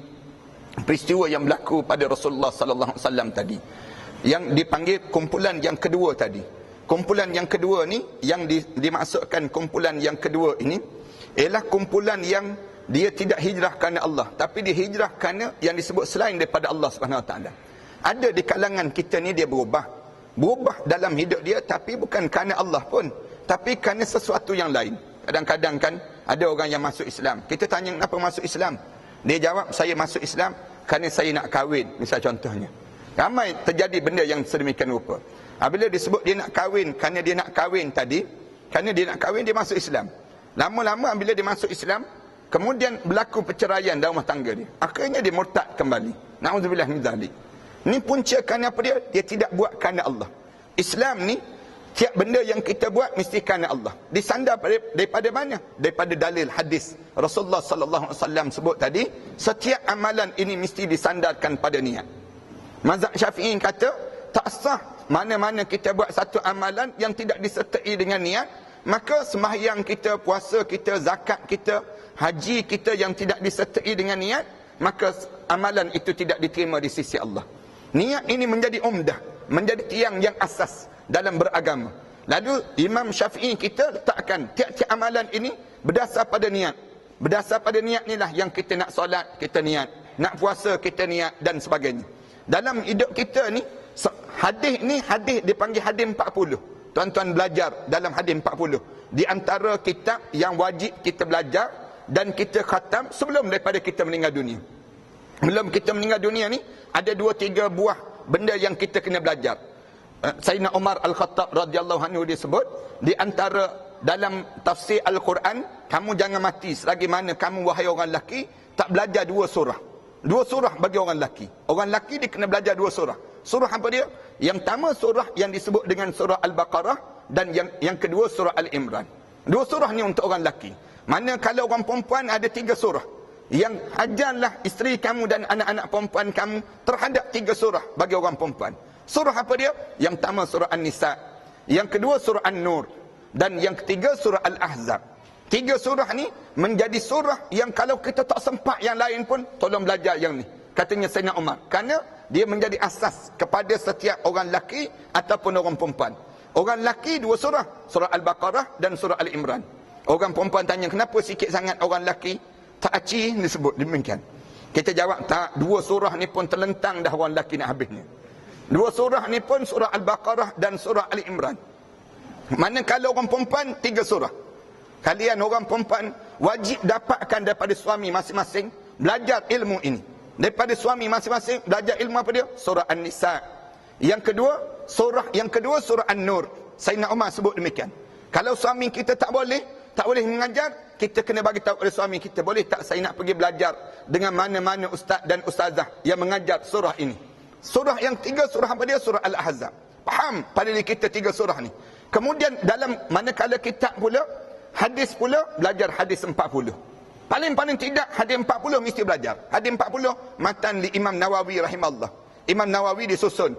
peristiwa yang berlaku pada Rasulullah sallallahu alaihi wasallam tadi, yang dipanggil kumpulan yang kedua tadi. Kumpulan yang kedua ni, yang dimaksudkan kumpulan yang kedua ini ialah kumpulan yang dia tidak hijrah kerana Allah, tapi dia hijrah kerana yang disebut selain daripada Allah Subhanahu Wa Taala. Ada di kalangan kita ni dia berubah dalam hidup dia, tapi bukan kerana Allah pun, tapi kerana sesuatu yang lain. Kadang-kadang kan ada orang yang masuk Islam, kita tanya kenapa masuk Islam, dia jawab saya masuk Islam kerana saya nak kahwin, misal contohnya. Ramai terjadi benda yang sedemikian rupa. Bila disebut dia nak kahwin, kerana dia nak kahwin tadi, kerana dia nak kahwin dia masuk Islam. Lama-lama bila dia masuk Islam, kemudian berlaku perceraian dalam rumah tangga dia, akhirnya dia murtad kembali. Na'udzubillah min zalik. Ni punca kerana apa dia? Dia tidak buat kerana Allah. Islam ni, tiap benda yang kita buat mesti kerana Allah. Disandar daripada mana? Daripada dalil hadis. Rasulullah sallallahu alaihi wasallam sebut tadi, setiap amalan ini mesti disandarkan pada niat. Mazhab Syafi'i kata, tak sah mana-mana kita buat satu amalan yang tidak disertai dengan niat, maka sembahyang kita, puasa kita, zakat kita, haji kita yang tidak disertai dengan niat, maka amalan itu tidak diterima di sisi Allah. Niat ini menjadi umdah, menjadi tiang yang asas dalam beragama. Lalu Imam Syafi'i kita letakkan tiap-tiap amalan ini berdasar pada niat. Berdasar pada niat inilah yang kita nak solat, kita niat, nak puasa, kita niat dan sebagainya. Dalam hidup kita ni, hadis ni dipanggil hadis 40. Tuan-tuan belajar dalam hadis 40. Di antara kitab yang wajib kita belajar dan kita khatam sebelum daripada kita meninggal dunia. Belum kita meninggal dunia ni, ada 2-3 buah benda yang kita kena belajar. Sayyidina Umar Al-Khattab radhiyallahu anhu disebut, di antara dalam tafsir Al-Quran, kamu jangan mati selagi mana kamu wahai orang lelaki tak belajar 2 surah. 2 surah bagi orang lelaki. Orang lelaki dia kena belajar 2 surah. Surah apa dia? Yang pertama surah yang disebut dengan surah Al-Baqarah, dan yang kedua surah Al-Imran. 2 surah ni untuk orang lelaki. Mana kalau orang perempuan ada 3 surah. Yang ajarlah isteri kamu dan anak-anak perempuan kamu terhadap 3 surah bagi orang perempuan. Surah apa dia? Yang pertama surah An-Nisa, yang kedua surah An-Nur, dan yang ketiga surah Al-Ahzab. 3 surah ni menjadi surah yang kalau kita tak sempat yang lain pun, tolong belajar yang ni, katanya Sayyidina Umar, kerana dia menjadi asas kepada setiap orang lelaki ataupun orang perempuan. Orang lelaki 2 surah, surah Al-Baqarah dan surah Al-Imran. Orang perempuan tanya, kenapa sikit sangat orang lelaki? Tak aci disebut demikian. Kita jawab, tak, 2 surah ni pun terlentang dah orang lelaki nak habisnya. 2 surah ni pun surah Al-Baqarah dan surah Al-Imran. Manakala orang perempuan 3 surah. Kalian orang perempuan wajib dapatkan daripada suami masing-masing belajar ilmu ini. Daripada suami masing-masing belajar ilmu apa dia? Surah An-Nisa. Yang kedua surah An-Nur. Sayyidina Umar sebut demikian. Kalau suami kita tak boleh mengajar, kita kena bagi tahu kepada suami kita, boleh tak saya nak pergi belajar dengan mana-mana ustaz dan ustazah yang mengajar surah ini. Surah yang 3 surah apa dia? Surah Al-Ahzab. Faham pada diri kita 3 surah ni. Kemudian dalam manakala kitab pula, hadis pula, belajar hadis 40. Paling tidak hadis 40 mesti belajar. Hadis 40 matan li Imam Nawawi rahimahullah. Imam Nawawi disusun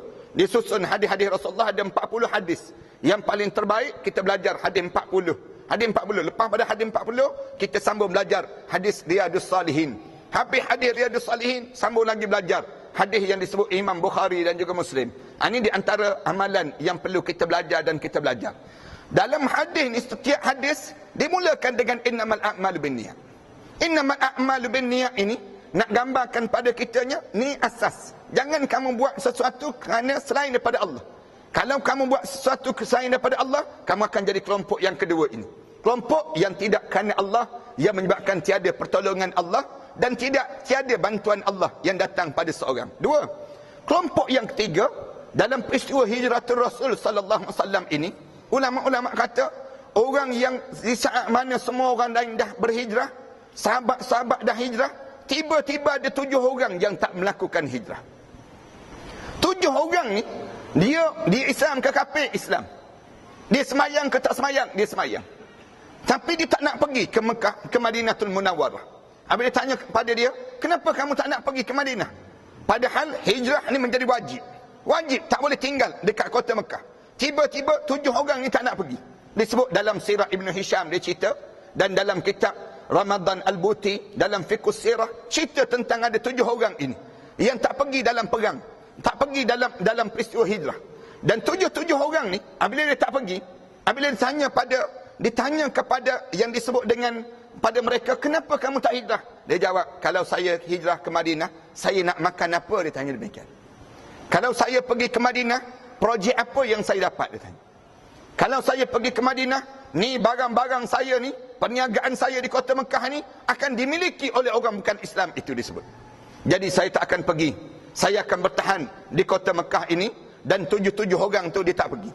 hadis-hadis Rasulullah, ada 40 hadis. Yang paling terbaik kita belajar hadis 40. Hadis 40. Lepas pada hadis 40, kita sambung belajar hadis Riyadhus Salihin. Habis hadis Riyadhus Salihin, sambung lagi belajar hadis yang disebut Imam Bukhari dan juga Muslim. Ini di antara amalan yang perlu kita belajar dan kita belajar. Dalam hadis ni, setiap hadis dimulakan dengan innamal a'malu binniyat. Innamal a'malu binniyat ini nak gambarkan pada kitanya, ni asas. Jangan kamu buat sesuatu kerana selain daripada Allah. Kalau kamu buat sesuatu selain daripada Allah, kamu akan jadi kelompok yang kedua ini. Kelompok yang tidak kerana Allah, yang menyebabkan tiada pertolongan Allah dan tiada bantuan Allah yang datang pada seorang. 2. Kelompok yang ketiga, dalam peristiwa hijratul Rasul sallallahu alaihi wasallam ini, ulama-ulama kata, orang yang di saat mana semua orang lain dah berhijrah, sahabat-sahabat dah hijrah, tiba-tiba ada 7 orang yang tak melakukan hijrah. 7 orang ni, dia Islam ke kafir? Islam. Dia semayang ke tak semayang? Dia semayang. Tapi dia tak nak pergi ke Mekah, ke Madinatul Munawwarah. Apabila dia tanya kepada dia, kenapa kamu tak nak pergi ke Madinah? Padahal hijrah ni menjadi wajib. Wajib, tak boleh tinggal dekat kota Mekah. Tiba-tiba 7 orang ni tak nak pergi. Disebut dalam sirah Ibn Hisham, dia cerita. Dan dalam kitab Ramadan Al-Buti, dalam fiqhus sirah, cerita tentang ada 7 orang ini yang tak pergi dalam perang, tak pergi dalam peristiwa hijrah. Dan 7 orang ni, apabila dia tak pergi, apabila ditanya kepada yang disebut dengan pada mereka, kenapa kamu tak hijrah? Dia jawab, kalau saya hijrah ke Madinah, saya nak makan apa? Dia tanya demikian. Kalau saya pergi ke Madinah, projek apa yang saya dapat? Dia tanya. Kalau saya pergi ke Madinah, ni barang-barang saya ni, perniagaan saya di kota Mekah ni akan dimiliki oleh orang bukan Islam, itu disebut. Jadi saya tak akan pergi. Saya akan bertahan di kota Mekah ini, dan 7 orang tu dia tak pergi.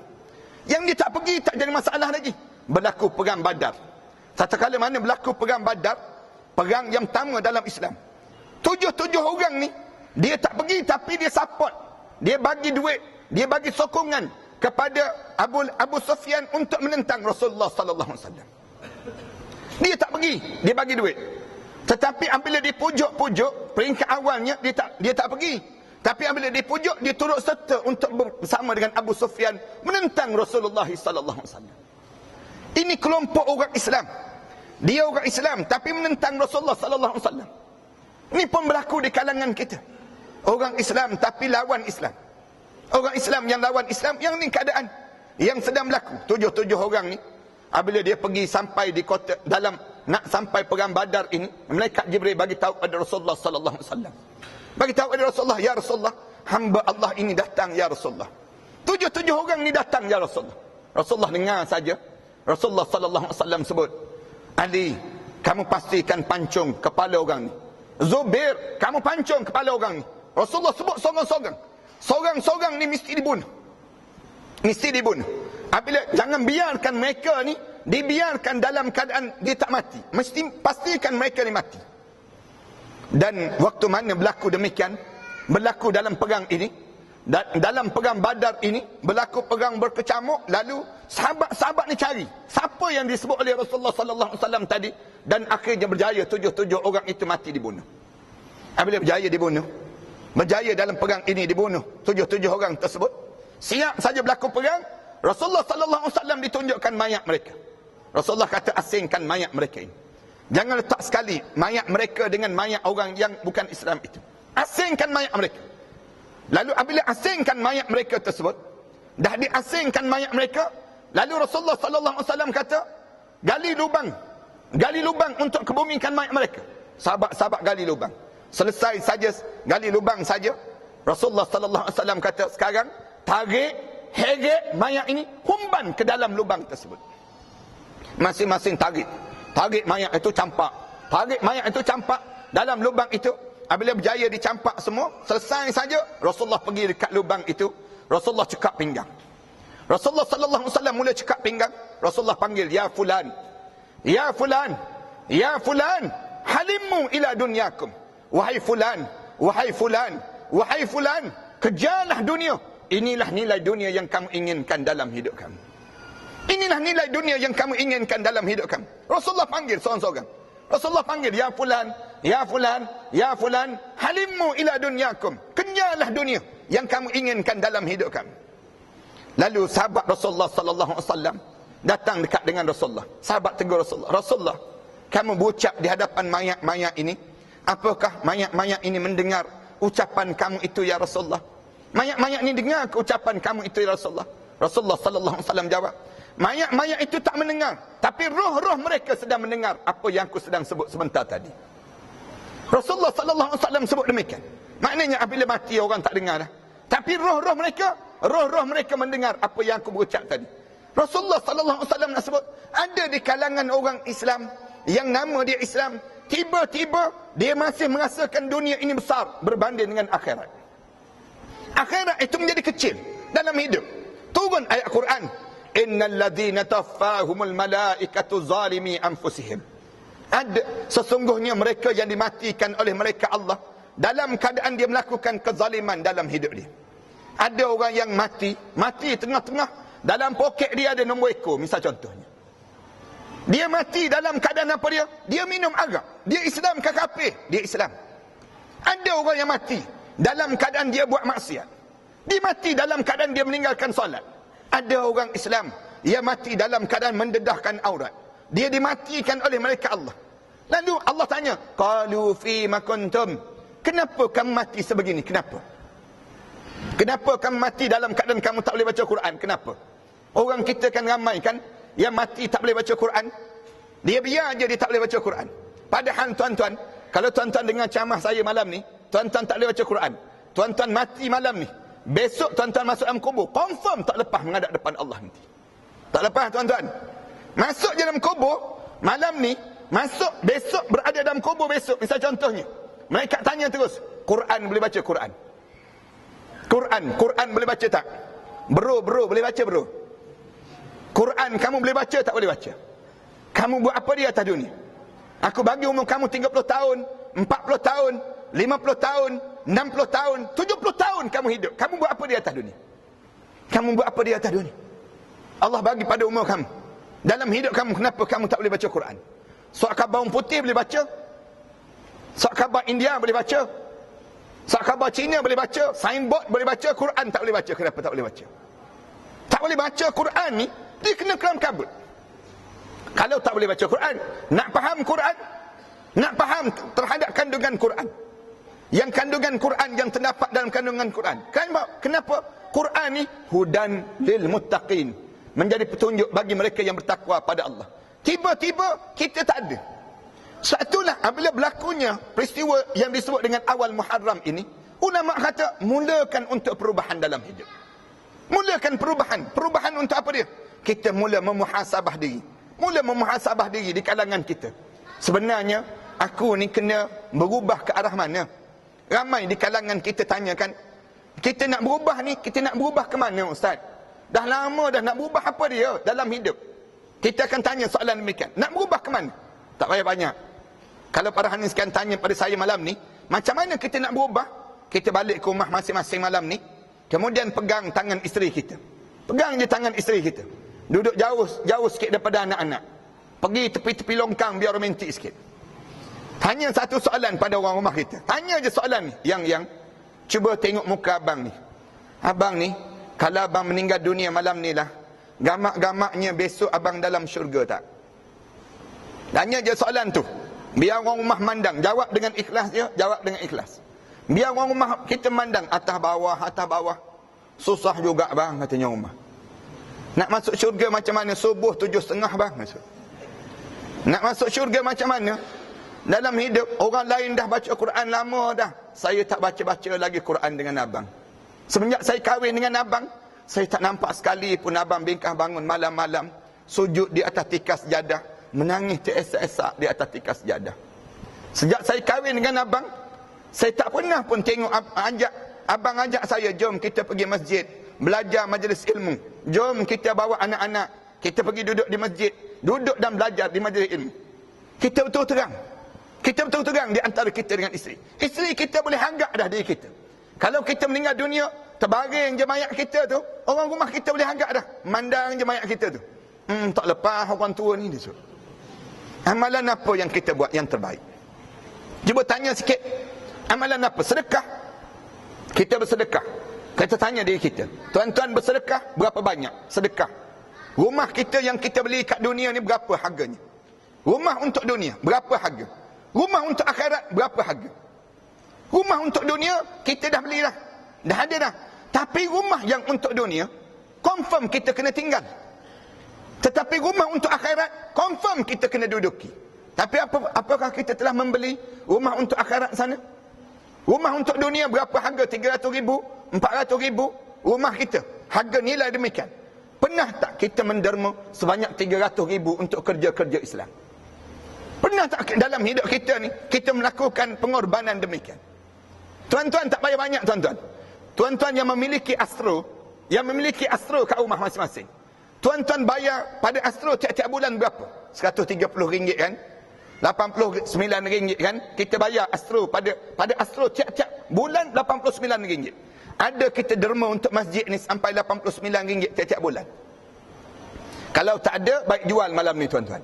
Yang dia tak pergi tak jadi masalah lagi. Berlaku perang Badar. Tatkala mana berlaku perang Badar, perang yang pertama dalam Islam. 7 orang ni dia tak pergi, tapi dia support. Dia bagi duit, dia bagi sokongan kepada Abu Sufyan untuk menentang Rasulullah sallallahu alaihi wasallam. Dia tak pergi, dia bagi duit. Tetapi apabila dipujuk-pujuk, peringkat awalnya dia tak pergi. Tapi apabila dipujuk, dia turut serta untuk bersama dengan Abu Sufyan menentang Rasulullah sallallahu alaihi wasallam. Ini kelompok orang Islam. Dia orang Islam tapi menentang Rasulullah sallallahu alaihi wasallam. Ini pun berlaku di kalangan kita. Orang Islam tapi lawan Islam. Orang Islam yang lawan Islam, yang ni keadaan yang sedang berlaku. 7 orang ni, apabila dia pergi sampai di kota, nak sampai perang Badar ini, malaikat Jibril bagi tahu pada Rasulullah sallallahu alaihi wasallam. Bagi tahu pada Rasulullah, ya Rasulullah, hamba Allah ini datang ya Rasulullah. 7 orang ni datang ya Rasulullah. Rasulullah dengar saja. Rasulullah sallallahu alaihi wasallam sebut, Ali, kamu pastikan pancung kepala orang ni. Zubair, kamu pancung kepala orang ni. Rasulullah sebut sorang-sorang. Sorang-sorang ni mesti dibunuh. Mesti dibunuh. Apabila jangan biarkan mereka ni dibiarkan dalam keadaan dia tak mati. Mesti pastikan mereka ni mati. Dan waktu mana berlaku demikian, berlaku dalam perang ini, dalam perang Badar ini, berlaku perang berkecamuk, lalu sahabat-sahabat ni cari siapa yang disebut oleh Rasulullah sallallahu alaihi wasallam tadi, dan akhirnya berjaya 7 orang itu mati dibunuh. Apabila berjaya dibunuh, berjaya dalam perang ini dibunuh 7 orang tersebut, siap saja berlaku perang, Rasulullah sallallahu alaihi wasallam ditunjukkan mayat mereka. Rasulullah kata, asingkan mayat mereka ini. Jangan letak sekali mayat mereka dengan mayat orang yang bukan Islam itu. Asingkan mayat mereka. Lalu apabila asingkan mayat mereka tersebut, dah diasingkan mayat mereka, lalu Rasulullah sallallahu alaihi wasallam kata, gali lubang untuk kebumikan mayat mereka. Sahabat-sahabat gali lubang. Selesai saja gali lubang saja, Rasulullah sallallahu alaihi wasallam kata, sekarang tarik heret mayat ini, humban ke dalam lubang tersebut. Masing-masing tarik mayat itu, campak dalam lubang itu. Apabila berjaya dicampak semua, selesai saja, Rasulullah pergi dekat lubang itu, Rasulullah cekak pinggang. Rasulullah sallallahu alaihi wasallam mula cekak pinggang. Rasulullah panggil, ya fulan, ya fulan, ya fulan, halimmu ila dunyakum. Wahai fulan, wahai fulan, wahai fulan, kejarlah dunia. Inilah nilai dunia yang kamu inginkan dalam hidup kamu. Inilah nilai dunia yang kamu inginkan dalam hidup kamu. Rasulullah panggil seorang-seorang. Rasulullah panggil, ya fulan, ya fulan, ya fulan, halimmu ila dunyakum. Kejarlah dunia yang kamu inginkan dalam hidup kamu. Lalu sahabat Rasulullah sallallahu alaihi wasallam datang dekat dengan Rasulullah. Sahabat tegur Rasulullah, Rasulullah, kamu berucap di hadapan mayat-mayat ini, apakah mayat-mayat ini mendengar ucapan kamu itu ya Rasulullah? Mayat-mayat ini dengar ke ucapan kamu itu ya Rasulullah? Rasulullah sallallahu alaihi wasallam jawab, mayat-mayat itu tak mendengar, tapi roh-roh mereka sedang mendengar apa yang aku sedang sebut sebentar tadi. Rasulullah sallallahu alaihi wasallam sebut demikian. Maknanya apabila mati orang tak dengar dah, tapi roh-roh mereka mendengar apa yang aku berucap tadi. Rasulullah sallallahu alaihi wasallam nak sebut, ada di kalangan orang Islam yang nama dia Islam, tiba-tiba dia masih merasakan dunia ini besar berbanding dengan akhirat. Akhirat itu menjadi kecil dalam hidup. Turun ayat Quran, innal ladzina tawaffahumul malaikatu zalimi anfusihim. Ada sesungguhnya mereka yang dimatikan oleh mereka Allah dalam keadaan dia melakukan kezaliman dalam hidup dia. Ada orang yang mati tengah-tengah dalam poket dia ada nombor ekor, misal contohnya. Dia mati dalam keadaan apa dia? Dia minum arak. Dia Islam ke kafir? Dia Islam. Ada orang yang mati dalam keadaan dia buat maksiat. Dia mati dalam keadaan dia meninggalkan solat. Ada orang Islam yang mati dalam keadaan mendedahkan aurat. Dia dimatikan oleh mereka Allah. Lalu Allah tanya, qalu fima kuntum? Kenapa kamu mati sebegini? Kenapa? Kenapa kamu mati dalam keadaan kamu tak boleh baca Quran? Kenapa? Orang kita kan ramai kan yang mati tak boleh baca Quran. Dia biar aja dia tak boleh baca Quran. Padahal tuan-tuan, kalau tuan-tuan dengar ceramah saya malam ni, tuan-tuan tak boleh baca Quran. Tuan-tuan mati malam ni. Besok tuan-tuan masuk dalam kubur, confirm tak lepas menghadap depan Allah nanti. Tak lepas tuan-tuan. Masuk je dalam kubur malam ni, masuk besok berada dalam kubur besok. Misal contohnya, mereka tanya terus, Quran boleh baca Quran? Quran boleh baca tak? Bro boleh baca bro? Quran kamu boleh baca tak boleh baca? Kamu buat apa di atas dunia? Aku bagi umur kamu 30 tahun, 40 tahun, 50 tahun, 60 tahun, 70 tahun kamu hidup. Kamu buat apa di atas dunia? Kamu buat apa di atas dunia? Allah bagi pada umur kamu. Dalam hidup kamu, kenapa kamu tak boleh baca Quran? Surat khabar orang putih boleh baca? Surat khabar India boleh baca? Surat khabar Cina boleh baca? Signboard boleh baca? Quran tak boleh baca. Kenapa tak boleh baca? Tak boleh baca Quran ni, dia kena kelam kabut. Kalau tak boleh baca Quran, nak faham Quran, nak faham terhadap kandungan Quran, yang kandungan Quran yang terdapat dalam kandungan Quran. Kenapa? Quran ni hudan lil muttaqin, menjadi petunjuk bagi mereka yang bertakwa pada Allah. Tiba-tiba kita tak ada. Satulah apabila berlakunya peristiwa yang disebut dengan awal Muharram ini, ulama kata mulakan untuk perubahan dalam hidup. Mulakan perubahan. Perubahan untuk apa dia? Kita mula memuhasabah diri. Mula memuhasabah diri di kalangan kita. Sebenarnya aku ni kena berubah ke arah mana? Ramai di kalangan kita tanyakan, kita nak berubah ni, kita nak berubah ke mana Ustaz? Dah lama dah nak berubah apa dia dalam hidup? Kita akan tanya soalan demikian. Nak berubah ke mana? Tak payah banyak. Kalau para hadirin sekalian tanya pada saya malam ni, macam mana kita nak berubah? Kita balik ke rumah masing-masing malam ni, kemudian pegang tangan isteri kita. Pegang je tangan isteri kita. Duduk jauh sikit daripada anak-anak. Pergi tepi-tepi longkang biar romantik sikit. Tanya satu soalan pada orang rumah kita. Tanya je soalan ni. Yang cuba tengok muka abang ni. Abang ni, kalau abang meninggal dunia malam ni lah, gamak-gamaknya besok abang dalam syurga tak? Tanya je soalan tu. Biar orang rumah mandang. Jawab dengan ikhlas je. Jawab dengan ikhlas. Biar orang rumah kita mandang. Atas bawah. Susah juga bang, katanya rumah. Nak masuk syurga macam mana? Subuh 7.30 bang. Nak masuk syurga macam mana? Dalam hidup, orang lain dah baca Quran lama dah. Saya tak baca-baca lagi Quran dengan abang. Semenjak saya kahwin dengan abang, saya tak nampak sekali pun abang bingkah bangun malam-malam, sujud di atas tikas sejadah, menangis teresak-esak di atas tikas sejadah. Sejak saya kahwin dengan abang, saya tak pernah pun tengok abang ajak saya, jom kita pergi masjid, belajar majlis ilmu. Jom kita bawa anak-anak, kita pergi duduk di masjid, duduk dan belajar di majlis ilmu. Kita betul terang di antara kita dengan isteri. Isteri kita boleh hanggap dah diri kita. Kalau kita meninggal dunia, terbaring je mayat kita tu, orang rumah kita boleh hanggap dah. Mandang je mayat kita tu. Tak lepas orang tua ni dia. Amalan apa yang kita buat yang terbaik? Cuba tanya sikit. Amalan apa? Sedekah. Kita bersedekah. Kita tanya diri kita. Tuan-tuan bersedekah berapa banyak? Sedekah. Rumah kita yang kita beli kat dunia ni berapa harganya? Rumah untuk dunia berapa harga? Rumah untuk akhirat berapa harga? Rumah untuk dunia kita dah beli dah. Dah ada dah. Tapi rumah yang untuk dunia confirm kita kena tinggal. Tetapi rumah untuk akhirat confirm kita kena duduki. Tapi apakah kita telah membeli rumah untuk akhirat sana? Rumah untuk dunia berapa harga? 300,000, 400,000. Rumah kita harga nilai demikian. Pernah tak kita menderma sebanyak 300,000 untuk kerja-kerja Islam? Pernah tak dalam hidup kita ni kita melakukan pengorbanan demikian? Tuan-tuan tak payah banyak tuan-tuan. Tuan-tuan yang memiliki Astro kat rumah masing-masing. Tuan-tuan bayar pada Astro tiap-tiap bulan berapa? RM130 kan? RM89 kan, kita bayar Astro pada Astro tiap-tiap bulan RM89. Ada kita derma untuk masjid ni sampai RM89 tiap-tiap bulan. Kalau tak ada, baik jual malam ni tuan-tuan.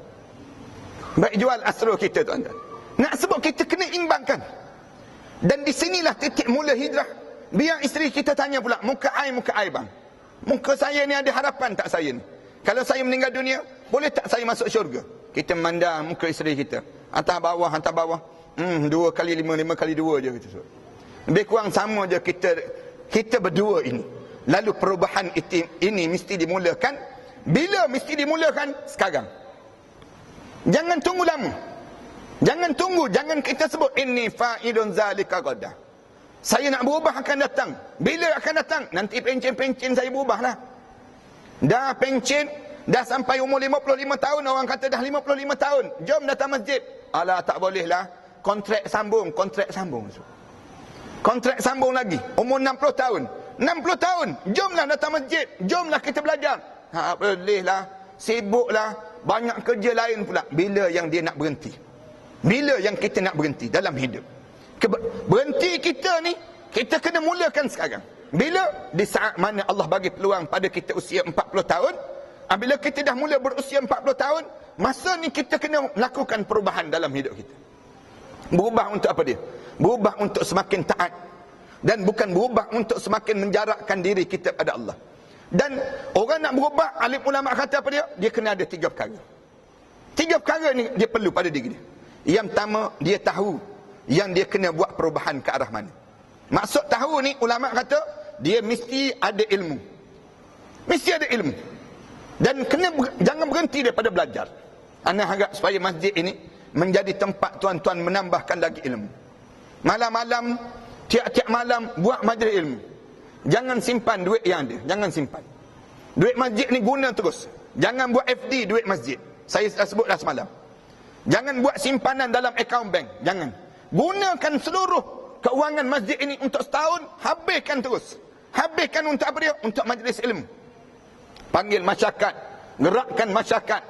Baik jual Astro kita tuan-tuan. Nak sebut kita kena imbangkan. Dan di sinilah titik mula hijrah. Biar isteri kita tanya pula, muka air bang. Muka saya ni ada harapan tak saya ni? Kalau saya meninggal dunia, boleh tak saya masuk syurga? Kita memandang muka isteri kita. Hantar bawah. 2 kali 5, 5 kali 2 je. Lebih kurang sama je kita berdua ini. Lalu perubahan ini mesti dimulakan. Bila mesti dimulakan? Sekarang. Jangan tunggu lama. Jangan kita sebut inni fa'ilun zalika ghadan. Saya nak berubah akan datang. Bila akan datang? Nanti pencen saya berubahlah. Dah pencen, dah sampai umur 55 tahun, orang kata dah 55 tahun. Jom datang masjid. Alah, tak boleh lah. Kontrak sambung. Kontrak sambung lagi. Umur 60 tahun. 60 tahun. Jomlah datang masjid. Jomlah kita belajar. Boleh lah. Sibuk lah. Banyak kerja lain pula. Bila yang dia nak berhenti? Bila yang kita nak berhenti dalam hidup? Berhenti kita ni, kita kena mulakan sekarang. Bila? Di saat mana Allah bagi peluang pada kita usia 40 tahun. Bila kita dah mula berusia 40 tahun, masa ni kita kena melakukan perubahan dalam hidup kita. Berubah untuk apa dia? Berubah untuk semakin taat. Dan bukan berubah untuk semakin menjarakkan diri kita pada Allah. Dan orang nak berubah, alim ulama kata apa dia? Dia kena ada 3 perkara. 3 perkara ni dia perlu pada diri dia. Yang pertama, dia tahu yang dia kena buat perubahan ke arah mana. Maksud tahu ni, ulama kata dia mesti ada ilmu. Mesti ada ilmu. Dan jangan berhenti daripada belajar. Ana harap supaya masjid ini menjadi tempat tuan-tuan menambahkan lagi ilmu. Malam-malam, tiap-tiap malam buat majlis ilmu. Jangan simpan duit yang ada. Jangan simpan. Duit masjid ni guna terus. Jangan buat FD duit masjid. Saya dah sebut dah semalam. Jangan buat simpanan dalam akaun bank. Jangan. Gunakan seluruh keuangan masjid ini untuk setahun. Habiskan terus. Habiskan untuk apa dia? Untuk majlis ilmu. Panggil masyarakat. Gerakkan masyarakat.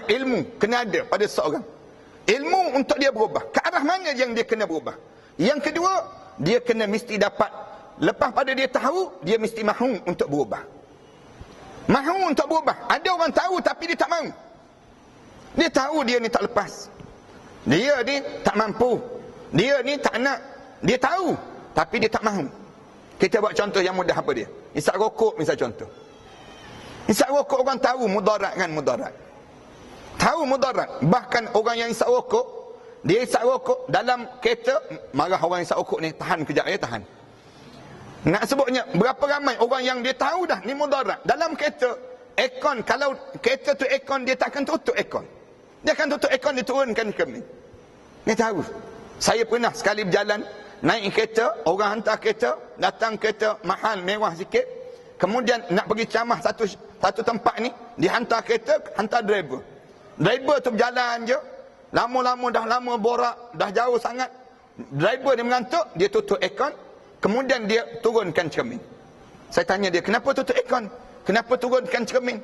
Ilmu kena ada pada seorang. Ilmu untuk dia berubah. Ke arah mana yang dia kena berubah? Yang kedua, dia kena mesti dapat. Lepas pada dia tahu, dia mesti mahu untuk berubah. Mahu untuk berubah. Ada orang tahu tapi dia tak mahu. Dia tahu dia ni tak lepas. Dia ni tak mampu. Dia ni tak nak. Dia tahu tapi dia tak mahu. Kita buat contoh yang mudah apa dia? Isap rokok misal contoh. Isap rokok orang tahu mudarat kan, mudarat. Tahu mudarat. Bahkan orang yang isap rokok, dia isap rokok dalam kereta, marah orang isap rokok ni, tahan kejap ya, tahan. Nak sebutnya berapa ramai orang yang dia tahu dah ni mudarat. Dalam kereta, aircon, kalau kereta tu aircon, dia tak akan tutup aircon. Dia akan tutup aircon, dia turunkan ke ni. Dia tahu. Saya pernah sekali berjalan, naik kereta, orang hantar kereta, datang kereta mahal, mewah sikit. Kemudian nak pergi ceramah satu tempat ni, dihantar kereta, hantar driver. Driver tu berjalan je, lama-lama dah lama borak, dah jauh sangat. Driver ni mengantuk, dia tutup aircon, kemudian dia turunkan cermin. Saya tanya dia, kenapa tutup aircon? Kenapa turunkan cermin?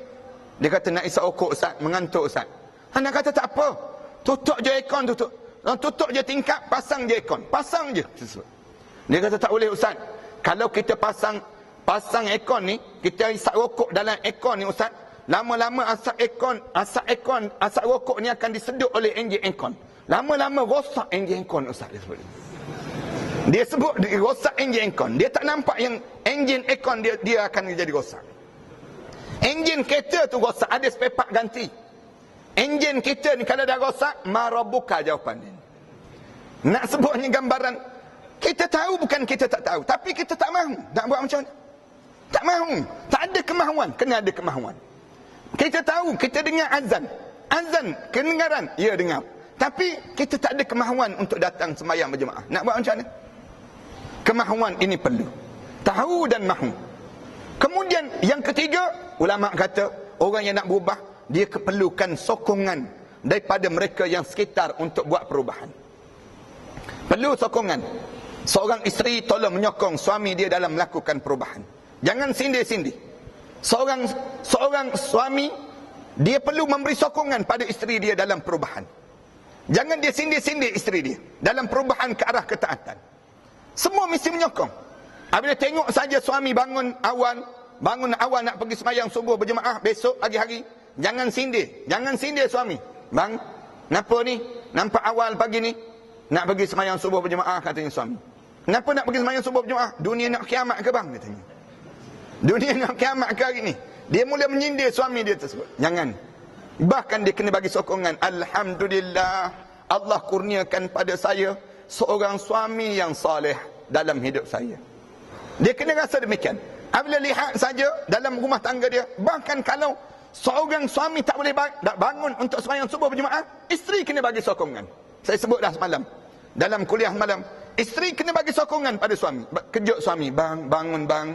Dia kata, nak isap rokok Ustaz, mengantuk Ustaz. Anda kata tak apa, tutup je aircon, tutup je tingkap, pasang je aircon, pasang je. Dia kata tak boleh Ustaz, kalau kita pasang aircon ni, kita isap rokok dalam aircon ni Ustaz, lama-lama asap rokok ni akan disedut oleh enjin aircon. Lama-lama rosak enjin aircon Ustaz. Dia sebut rosak enjin aircon. Dia tak nampak yang enjin aircon dia akan jadi rosak. Enjin kereta tu rosak, ada spare part ganti. Enjin kita ni kalau dah rosak, marabuka jawapan dia. Nak sebutnya gambaran, kita tahu bukan kita tak tahu, tapi kita tak mahu. Nak buat macam mana? Tak mahu. Tak ada kemahuan. Kena ada kemahuan. Kita tahu, kita dengar azan. Azan, kedengaran, ya dengar. Tapi kita tak ada kemahuan untuk datang sembahyang berjemaah. Nak buat macam mana? Kemahuan ini perlu. Tahu dan mahu. Kemudian yang ketiga, ulama kata, orang yang nak berubah, dia perlukan sokongan daripada mereka yang sekitar untuk buat perubahan. Perlu sokongan. Seorang isteri tolong menyokong suami dia dalam melakukan perubahan. Jangan sindir-sindir. Seorang suami, dia perlu memberi sokongan pada isteri dia dalam perubahan. Jangan dia sindir-sindir isteri dia dalam perubahan ke arah ketaatan. Semua mesti menyokong. Apabila tengok saja suami bangun awal nak pergi sembahyang subuh berjemaah besok pagi hari, jangan sindir suami. Bang, kenapa ni? Nampak awal pagi ni nak pergi sembahyang subuh berjemaah, katanya suami. Kenapa nak pergi sembahyang subuh berjemaah? Dunia nak kiamat ke bang, katanya. Dunia nak kiamat ke hari ni? Dia mula menyindir suami dia tersebut. Jangan. Bahkan dia kena bagi sokongan. Alhamdulillah, Allah kurniakan pada saya seorang suami yang soleh dalam hidup saya. Dia kena rasa demikian. Apabila lihat saja dalam rumah tangga dia, bahkan kalau seorang suami tak boleh bangun untuk sembahyang subuh berjemaah, isteri kena bagi sokongan. Saya sebut dah semalam dalam kuliah malam, isteri kena bagi sokongan pada suami. Kejut suami, bang, bangun bang.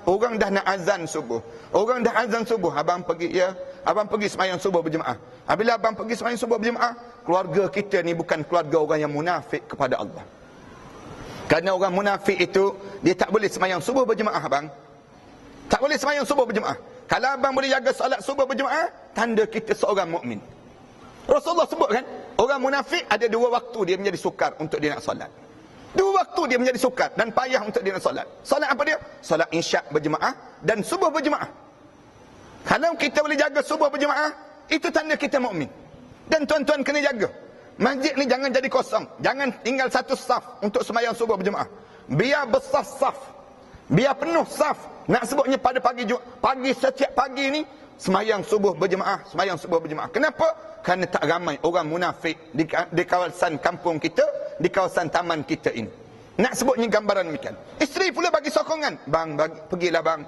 Orang dah nak azan subuh. Orang dah azan subuh, abang pergi ya. Abang pergi sembahyang subuh berjemaah. Apabila abang pergi sembahyang subuh berjemaah, keluarga kita ni bukan keluarga orang yang munafik kepada Allah. Kerana orang munafik itu, dia tak boleh sembahyang subuh berjemaah abang. Tak boleh sembahyang subuh berjemaah. Kalau abang boleh jaga solat subuh berjemaah, tanda kita seorang mukmin. Rasulullah sebut kan, orang munafik ada 2 waktu dia menjadi sukar untuk dia nak solat. 2 waktu dia menjadi sukar dan payah untuk dia nak solat. Solat apa dia? Solat isyak berjemaah dan subuh berjemaah. Kalau kita boleh jaga subuh berjemaah, itu tanda kita mukmin. Dan tuan-tuan kena jaga. Masjid ni jangan jadi kosong. Jangan tinggal satu saf untuk sembahyang subuh berjemaah. Biar besar saf. Biar penuh saf. Nak sebutnya pada pagi setiap pagi ni sembahyang subuh berjemaah, sembahyang subuh berjemaah. Kenapa? Kerana tak ramai orang munafik di kawasan kampung kita, di kawasan taman kita ini. Nak sebutnya gambaran demikian. Isteri pula bagi sokongan. Bang, pergilah bang.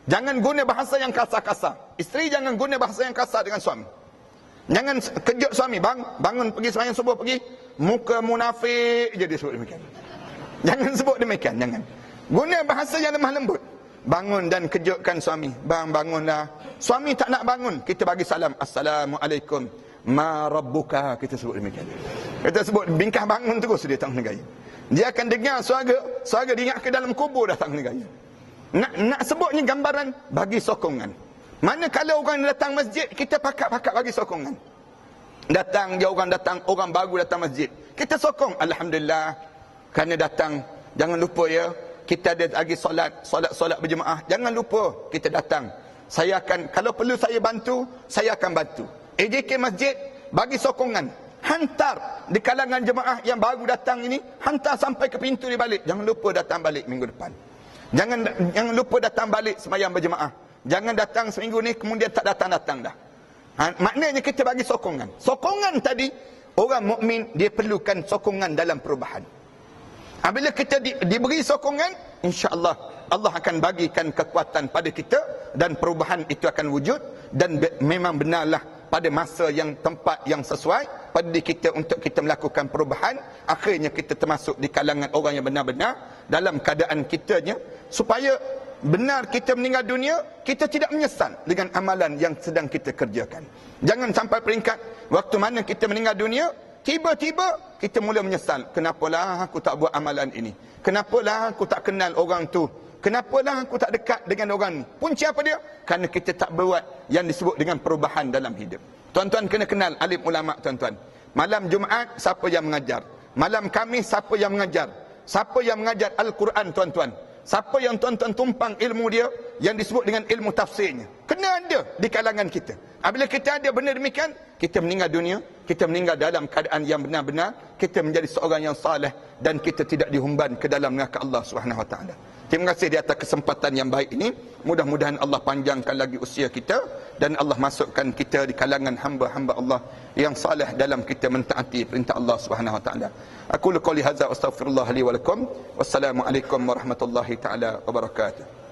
Jangan guna bahasa yang kasar-kasar. Isteri jangan guna bahasa yang kasar dengan suami. Jangan kejut suami, bang, bangun pergi sembahyang subuh pergi. Muka munafik je dia sebut demikian. Jangan sebut demikian, jangan. Guna bahasa yang lemah lembut. Bangun dan kejutkan suami. Bang, bangunlah. Suami tak nak bangun, kita bagi salam. Assalamualaikum. Ma rabbuka, kita sebut demikian. Kita sebut bingkah bangun terus dia tak kena gaya. Dia akan dengar suara dia ingat ke dalam kubur dah tak kena gaya. Nak sebutnya gambaran bagi sokongan. Mana kalau orang datang masjid, kita pakat-pakat bagi sokongan. Datang dia orang baru datang masjid, kita sokong. Alhamdulillah, kerana datang. Jangan lupa ya, kita ada lagi solat berjemaah. Jangan lupa kita datang. Saya akan, kalau perlu saya bantu, saya akan bantu. AJK Masjid bagi sokongan. Hantar di kalangan jemaah yang baru datang ini, hantar sampai ke pintu dia balik. Jangan lupa datang balik minggu depan. Jangan lupa datang balik sembahyang berjemaah. Jangan datang seminggu ni kemudian tak datang-datang dah. Maknanya kita bagi sokongan. Sokongan tadi, orang mukmin dia perlukan sokongan dalam perubahan. Apabila kita diberi sokongan, insya-Allah Allah akan bagikan kekuatan pada kita dan perubahan itu akan wujud. Dan memang benarlah pada masa yang tempat yang sesuai pada diri kita untuk kita melakukan perubahan, akhirnya kita termasuk di kalangan orang yang benar-benar dalam keadaan kitanya, supaya benar kita meninggal dunia, kita tidak menyesal dengan amalan yang sedang kita kerjakan. Jangan sampai peringkat waktu mana kita meninggal dunia, tiba-tiba kita mula menyesal. Kenapalah aku tak buat amalan ini? Kenapalah aku tak kenal orang tu? Kenapalah aku tak dekat dengan orang ni? Punca apa dia? Kerana kita tak buat yang disebut dengan perubahan dalam hidup. Tuan-tuan kena kenal alim ulama, tuan-tuan. Malam Jumaat, siapa yang mengajar? Malam Khamis, siapa yang mengajar? Siapa yang mengajar Al-Quran, tuan-tuan? Siapa yang tuan-tuan tumpang ilmu dia yang disebut dengan ilmu tafsirnya? Kena ada di kalangan kita. Apabila kita ada benda demikian, kita meninggal dunia, kita meninggal dalam keadaan yang benar-benar, kita menjadi seorang yang saleh dan kita tidak dihumban ke dalam neraka Allah Subhanahu Wa Taala. Terima kasih di atas kesempatan yang baik ini. Mudah-mudahan Allah panjangkan lagi usia kita dan Allah masukkan kita di kalangan hamba-hamba Allah yang saleh dalam kita mentaati perintah Allah Subhanahu Wa Taala. Aku qouli hadza astaghfirullah li wa lakum. Wassalamualaikum warahmatullahi taala wabarakatuh.